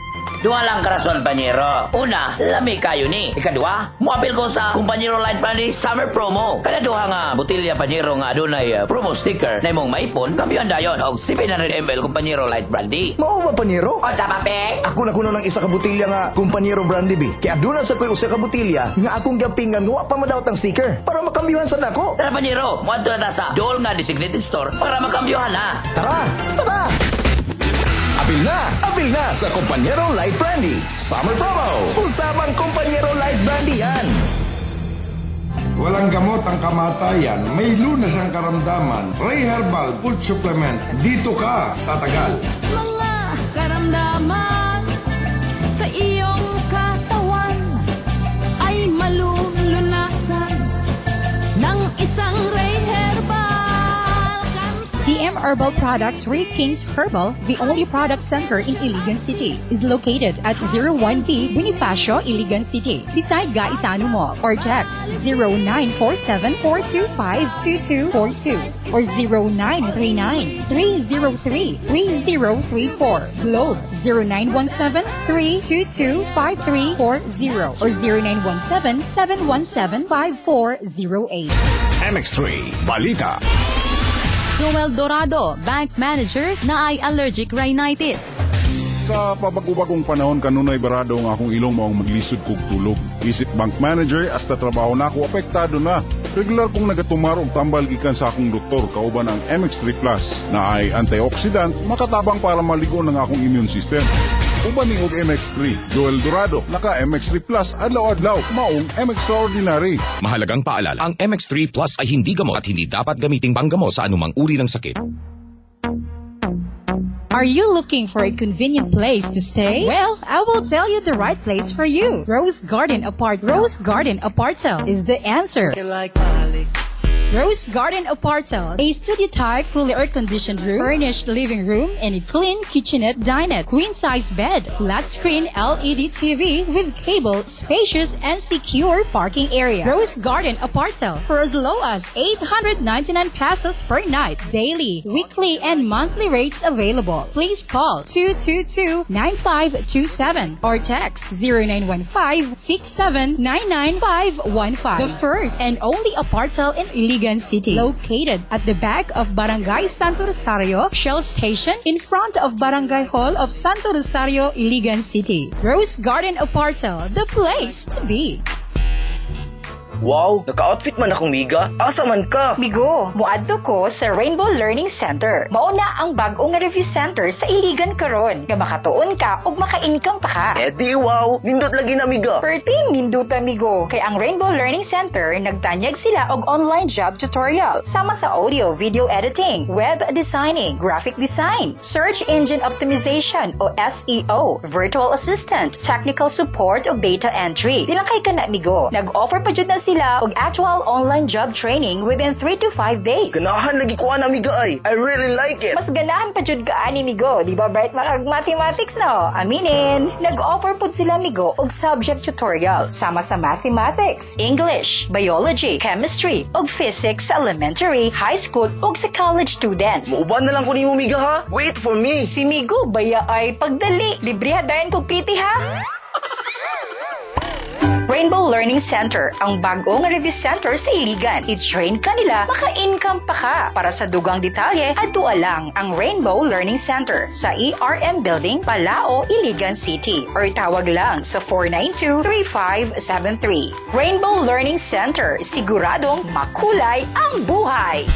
Dua lang karason, Panyero. Una, lami kayo ni. Ikadua, muapil ko sa kumpanyero Light Brandy Summer Promo. Kada duha nga butilya, Panyero, nga adunay promo sticker na imong maipon, kampiyon dayon og 700 ml kumpanyero Light Brandy. Mao ba, Panyero? O sa papel? Ako na kuno ng isa ka butilya nga kumpanyero Brandy B. Kaya aduna sa ko'y usa ka butilya nga akong gapingan nga wa pa madawat ang sticker para makambyuhan sa nako. Tara, Panyero, muadto na ta sa Dole nga designated store para makambyuhan na. Tara! Tara! Apil na sa Kumpanyero Light Brandy Summer Promo. Usamang Kumpanyero Light Brandy yan. Walang gamot ang kamatayan, may lunas ang karamdaman. Ray Herbal Food Supplement. Dito ka tatagal. Mga karamdaman sa iyong katawan ay malulunasan ng isang Ray Herbal. TM Herbal Products Ray Kings Herbal, the only product center in Iligan City, is located at 01B Bonifacio, Iligan City, beside Gaisano Mall, or text 0947-425-2242 or 0939-303-3034, Globe 0917-322-5340 or 0917-717-5408. MX3 Balita. Joel Dorado, bank manager na ay allergic rhinitis. Sa pabagubagong panahon kanunay barado ang akong ilong maong maglisod kog tulog. Isip bank manager hasta trabaho na ako apektado na. Regular kong nagatumar og tambal gikan sa akong doktor kauban ang MX3 Plus na ay antioxidant makatabang para maligo ng akong immune system. Uban ning og MX3, Joel Dorado, naka MX3 Plus adlaw-adlaw, maong MX-Ordinary. Mahalagang paalala, ang MX3 Plus ay hindi gamot at hindi dapat gamiting panggamot sa anumang uri ng sakit. Are you looking for a convenient place to stay? Well, I will tell you the right place for you. Rose Garden Apartment. Rose Garden Apartment is the answer. Rose Garden Apartment, a studio-type, fully air-conditioned room, furnished living room, and a clean kitchenette dinette, queen-size bed, flat-screen LED TV with cable, spacious and secure parking area. Rose Garden Apartment for as low as 899 pesos per night, daily, weekly, and monthly rates available. Please call 222-9527 or text 0915-6799515. The first and only apartment in Iligan City, located at the back of Barangay Santo Rosario Shell Station in front of Barangay Hall of Santo Rosario, Iligan City. Rose Garden Apartment, the place to be. Wow, naka-outfit man akong miga. Asa man ka? Migo, muadto ko sa Rainbow Learning Center. Mauna ang bag-ong review center sa Iligan karon. Nga makatuon ka ug maka-income pa ka. Di wow, nindot lagi na miga. Perting nindot amigo. Kay ang Rainbow Learning Center nagtanyag sila og online job tutorial sama sa audio, video editing, web designing, graphic design, search engine optimization o SEO, virtual assistant, technical support o data entry. Dilang kay kana migo. Nag-offer pa jud na sila og actual online job training within 3 to 5 days. Ganahan lagi ko ana miga ay. I really like it. Mas ganahan pa jud ka ani migo, di ba bright mathematics no? Aminin. Nag-offer pud sila migo og subject tutorial sama sa mathematics, English, biology, chemistry ug physics sa elementary, high school ug sa college students. Muuban na lang ko nimo miga ha. Wait for me. Si migo baya ay pagdali. Libre dayon kog pretty ha. Rainbow Learning Center, ang bagong review center sa Iligan. I-train ka nila, maka-income pa ka. Para sa dugang detalye, adtua lang ang Rainbow Learning Center sa ERM Building, Palao, Iligan City. Or tawag lang sa 492-3573. Rainbow Learning Center, siguradong makulay ang buhay.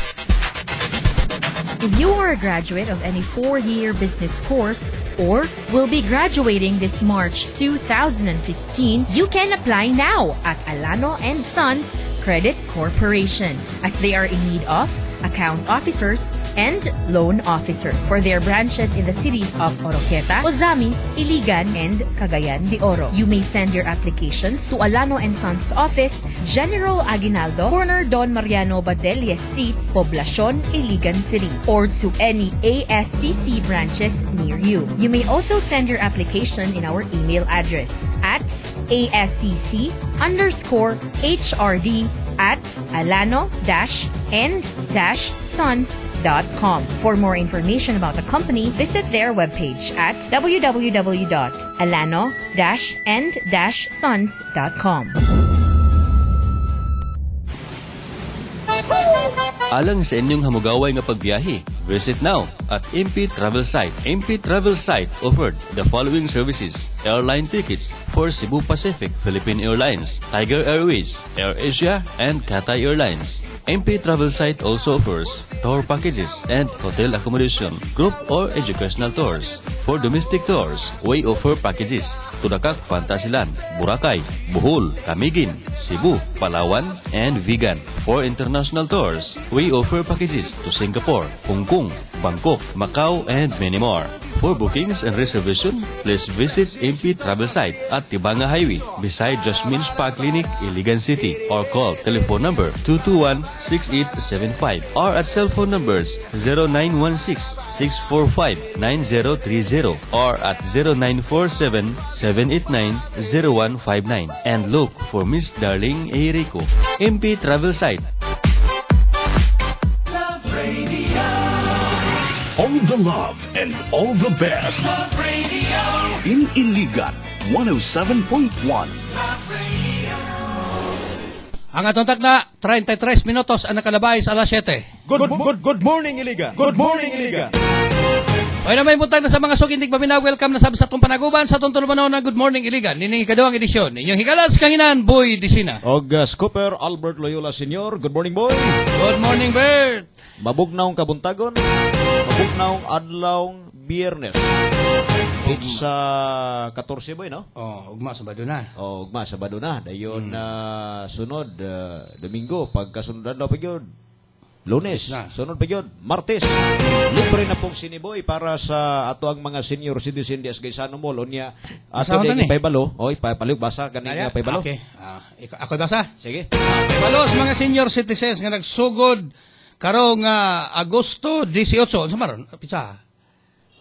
If you are a graduate of any 4-year business course or will be graduating this March 2015, you can apply now at Alano & Sons Credit Corporation as they are in need of account officers and loan officers for their branches in the cities of Oroqueta, Ozamis, Iligan, and Cagayan de Oro. You may send your applications to Alano & Sons Office, General Aguinaldo, Corner Don Mariano Badelle Estates, Poblacion, Iligan City, or to any ASCC branches near you. You may also send your application in our email address at ASCC_HRD at alano-and-sons.com. For more information about the company, visit their webpage at www.alano-and-sons.com. Alang sa inyong hamugaway nga pagbiyahe, visit now at MP Travel Site. MP Travel Site offered the following services: airline tickets for Cebu Pacific, Philippine Airlines, Tiger Airways, AirAsia, and Cathay Airlines. MP Travel Site also offers tour packages and hotel accommodation, group or educational tours. For domestic tours, we offer packages to Dakak, Fantasiland, Boracay, Bohol, Camiguin, Cebu, Palawan, and Vigan. For international tours, we offer packages to Singapore, Hong Kong, Bangkok, Macau, and many more. For bookings and reservation, please visit MP Travel Site at Tibanga Highway beside Jasmine Spa Clinic, Iligan City, or call telephone number 221-6875 or at cell phone numbers 0916-645-9030 or at 0947-789-0159 and look for Miss Darling A. Rico. MP Travel Site. All the love and all the best. Love Radio. In Iligan, 107.1. Ang atong takna, 33 minutos ang nakalabay sa alas 7. Good morning, Iligan. Good morning, Iligan. Okay na may buntag na sa mga sukindig paminaw. Welcome na sa itong panaguban sa itong tulumanon na Good Morning Iligan. Nining ikaduhang edisyon. Inyong higalas kanginan, Boy Disina. Og Scooper Albert Loyola Sr. Good morning, boy. Good morning, Bert. Mabugnaong kabuntagon. Mabugnaong adlawng Biyernes. Sa 14, boy, no? Ugma sa Baduna. Ugma sa Baduna. Dayon sunod, Domingo. Pagkasunod na pagyod. Lunes, sunod pa yun, Martes. Libre na pong siniboy para sa ato ang mga senior citizen di Asgaysano Mall. Onya, ato din ipaybalo. Oy, papalig basa kaning paybalo. Okay. Ako basa? Sige. Paybalo sa mga senior citizens nga nagsugod karong Agosto 18. Sa maron, pizza.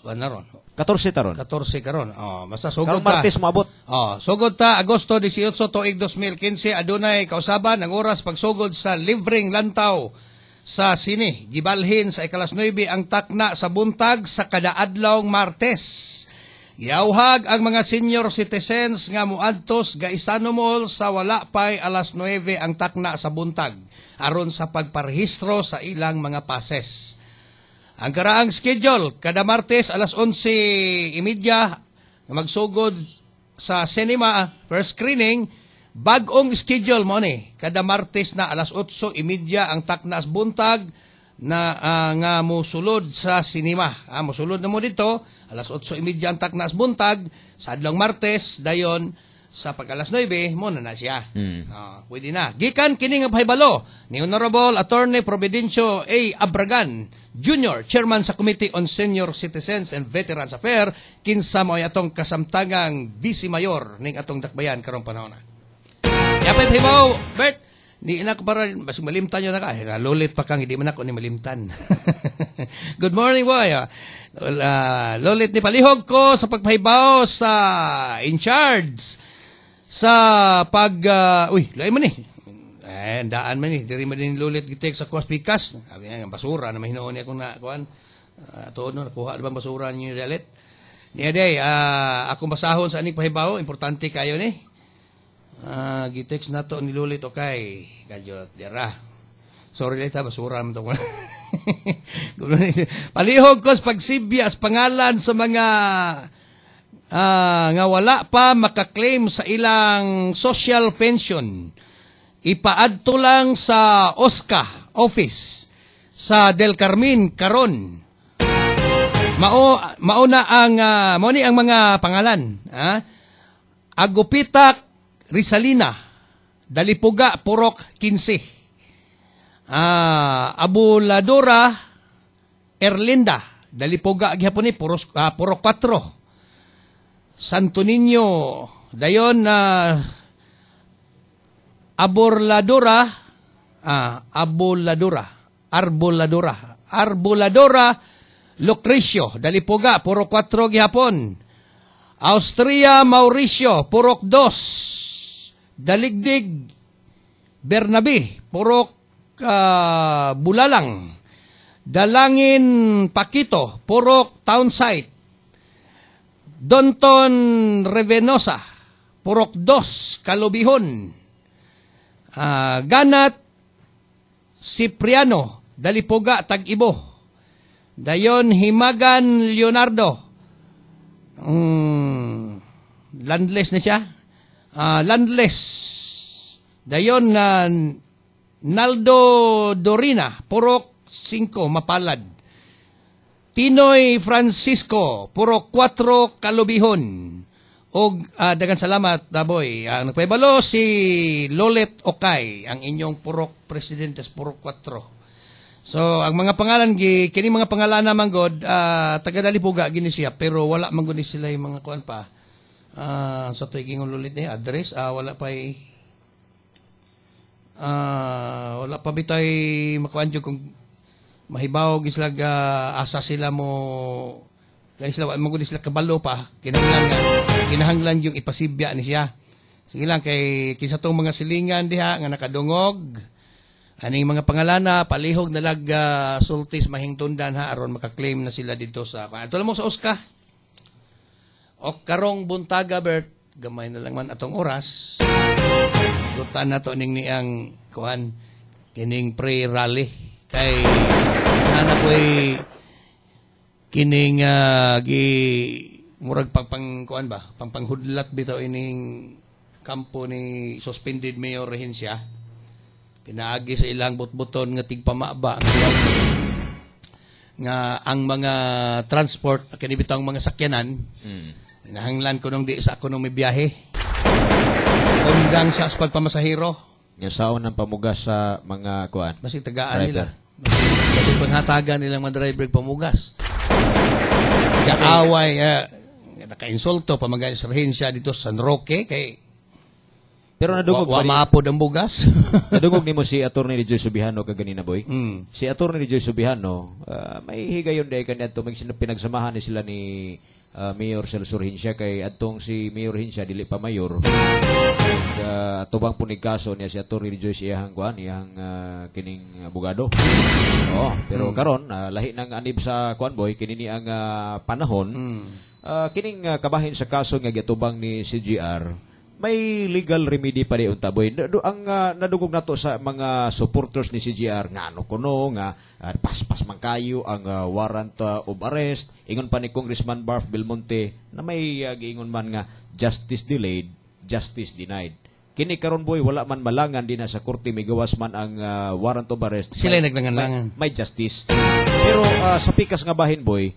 Wala ron. 14 taron. 14 karon. Basta sugod ta. Martes moabot. Sugod ta Agosto 18 tuig 2015 adunay kausaban ang oras pagsugod sa libreng lantaw sa sini. Gibalhin sa ikalas 9 ang takna sa buntag sa kadaadlawng Martes. Giauhag ang mga senior citizens nga muadtos Gaisano Mall sa wala pay alas 9 ang takna sa buntag aron sa pagparehistro sa ilang mga pases. Ang karaang schedule kada Martes alas 11:30 nga magsugod sa cinema first screening. Bag-ong schedule mo ni kada Martes na alas 8:30 ang taknas buntag na nga mosulod sa sinema. Mosulod na mo dito alas 8:30 ang taknas buntag sa adlong Martes dayon sa pag alas 9 mo na siya. Pwede na. Gikan kini nga pahibalo ni Honorable Attorney Providencio A. Abragan Jr., Chairman sa Committee on Senior Citizens and Veterans Affairs, kinsa mo atong kasamtangang Vice Mayor ning atong dakbayan karong panahon. Yapay hibaw, Bert, di na ko para, mas malimtan nyo na ka. Lulit pa kang, hindi man ako ni malimtan. Good morning, boy. Lulit ni palihog ko sa pagpahibaw sa in charge sa lain man daan man diri man din lulit gitek sa kuwas pikas. Sabi nga, basura na mahinoon niya kung nakuhan. Tuod no, nakuha na bang basura niyo dalit? Niya day, akong basahon sa aning pahibaw, importante kayo ni. Gitext na to ni Lulit, okay. Kajot, dira. Sorry lita, basura naman to. Palihog ko sa pagsibya, sa pangalan sa mga nga wala pa makaklaim sa ilang social pension. Ipaadto lang sa OSCA office sa Del Carmen karon. Mauna ang mauni ang mga pangalan, Agupitak Risalina, Dalipuga, Purok 15. Abuladora Erlinda, Dalipuga, gihapon ni Purok 4. Santo Niño, dayon Arboladora, Lucrecio, Dalipuga, Purok 4 gihapon. Austria, Mauricio, Purok 2. Daligdig, Bernabe, Purok Bulalang. Dalangin Paquito, Purok Townsite. Donton Revenosa, Purok 2, Kalubihon. Ganat Cipriano, Dalipuga, Tag-Ibo. Dayon Himagan Leonardo. Landless na siya. Landless. Dayon Naldo Dorina, Purok 5, Mapalad. Tinoy Francisco, Purok 4, Kalubihon. O dagan salamat, Daboy. Nagpaibalo si Lolet Okay, ang inyong Purok Presidentes, Purok 4. So, ang mga pangalan, kini mga pangalan naman, God, taga-Dalipuga, gini siya, pero wala man guni sila yung mga kuan pa. So, ito yung Lolet niya, address, wala pa wala pa bitay makuan dyan kung mahibaw gislag asa sila mo guys sila magudi sila kabalo pa kinahanglan yung ipasibya ni siya. Sige lang kay kisa tong mga silingan diha nga nakadungog aning mga pangalana palihog na lag sultis mahingtundan ha aron makaklaim na sila dito sa tulad mo sa Oscar o karong buntaga Bert gamay na lang man atong oras dutan nato ning niang kuan kining pre-rally kay ana ko'y kining murag pangkuan ba pangpanghudlat bitaw ining kampo ni suspended Mayor Rehencia pinaagi sa ilang butbuton nga tigpamaba nga ang mga transport kani bitaw mga sakyanan nahanglan ko nung di sa ako nung may biyahe undang sa aspat pamasahero nga saon ng pamugas sa mga kuan basi tagaan nila kasi kung hatagan nilang mga driver pamugas kaaway naka-insulto pamagay sa Rehencia dito sa San Roque kay pero nadungog maapod ang bugas nadungog nimo si Attorney Joy Subihano kaganina boy si Attorney Joy Subihano may higayon day kaniadto pinagsamahan ni sila ni Mayor Celso Rehencia kay adtong si Mayor Rehencia dili pa mayor atubang punig kaso niya si Attorney Joyce iyang kuan iyang kining abogado pero karon lahi nang anib sa kuan boy kini ni ang panahon kining kabahin sa kaso nga gitubang ni CGR may legal remedy pa di unta boy ang nadugog nato sa mga supporters ni CGR nga ano kuno nga paspas man kayo ang warrant of arrest ingon pa ni Congressman Barf Belmonte na may giingon man nga justice delayed justice denied kini karon boy wala man malangan din sa korte may gawas man ang warrant of arrest sila naglangan-langan may justice pero sa pikas nga bahin boy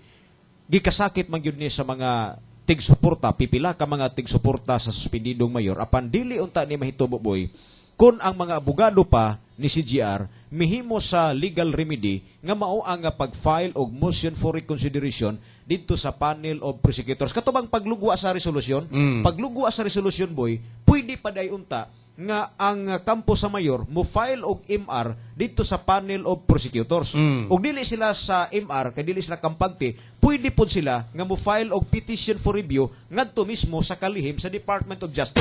gikasakit man gyud ni sa mga tig-suporta, pipila ka mga tig-suporta sa suspendidong mayor, apan dili unta ni mahitubo boy, kung ang mga abogado pa ni CGR, mihimo sa legal remedy, nga mao ang pag-file og motion for reconsideration dito sa panel of prosecutors. Katubang paglugwa sa resolusyon, paglugwa sa resolusyon boy, pwede pa day unta, nga ang kampo sa mayor mo file og MR dito sa panel of prosecutors. Ug dili sila sa MR kay dili sila kampante, pwede pod sila nga mo file og petition for review ngadto mismo sa kalihim sa Department of Justice.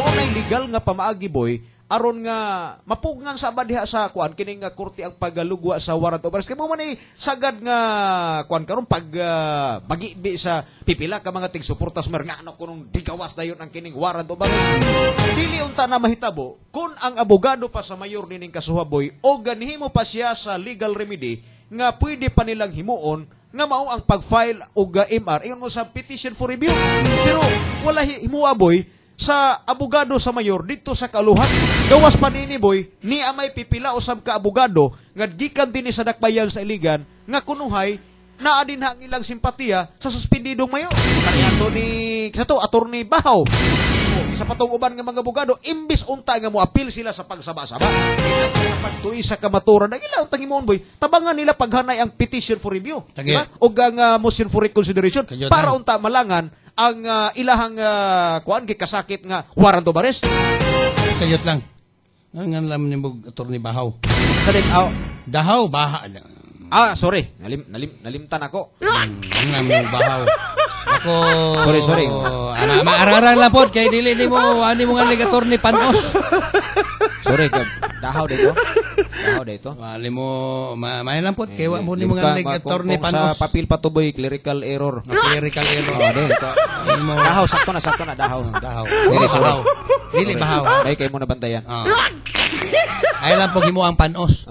Mo nay legal nga pamaagi boy aron nga mapugngan sa diha sa kuan kini nga korte ang pagalugwa sa warrant of arrest kay mo man sagad nga kuan karon pag magibi sa pipila ka mga tig-suportas mer nga ano kunong digawas dayon ang kining warrant of arrest dili unta na mahitabo kun ang abogado pa sa mayor nining kasuhaboy o ganhimo pa siya sa legal remedy nga pwede pa nilang himuon nga mao ang pag-file og MR ingon mo sa petition for review pero wala himuwa boy sa abogado sa mayor dito sa kaluhan gawas pa nini boy ni amay pipila usab ka abogado nga gikan dinhi sa dakbayan sa iligan nga kunuhay naa din ang ilang simpatiya sa suspendidong mayor kaniadto ni sa to Attorney Bahaw sa patong uban nga mga abogado imbis unta nga mo appeal sila sa pagsaba-saba sa pagtuig sa kamaturan ang ilang tangimon boy tabangan nila paghanay ang petition for review diba og ang motion for reconsideration para unta malangan ang ilahang kuan gikasakit nga warrant of arrest. Kayot lang. Ngan lam ni Attorney Bahaw. Salit Dahaw baha. Sorry. Nalimtan ako. Ngan mo Bahaw. Ako Sorry. Maararan lang pod kay dili nimo ani mo nga Attorney Panos. Sorry, dahaw dito. Dahaw dito. Wali mo, may lang po, kaya mo ni mga attorney kung sa panos. papel patuboy, clerical error. Clerical error. Dahaw, sakto na, dahaw. Dahaw. Dili, Bahaw. Dili, bahaw. Ay, kayo mo nabantayan. Ay lang po himo ang panos.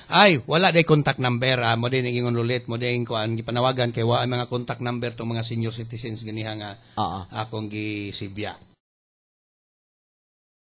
Ay, wala day contact number. Mo din ingon ulit, mo din kuan gipanawagan kay wa mga contact number tong mga senior citizens ganiha nga akong gisibya.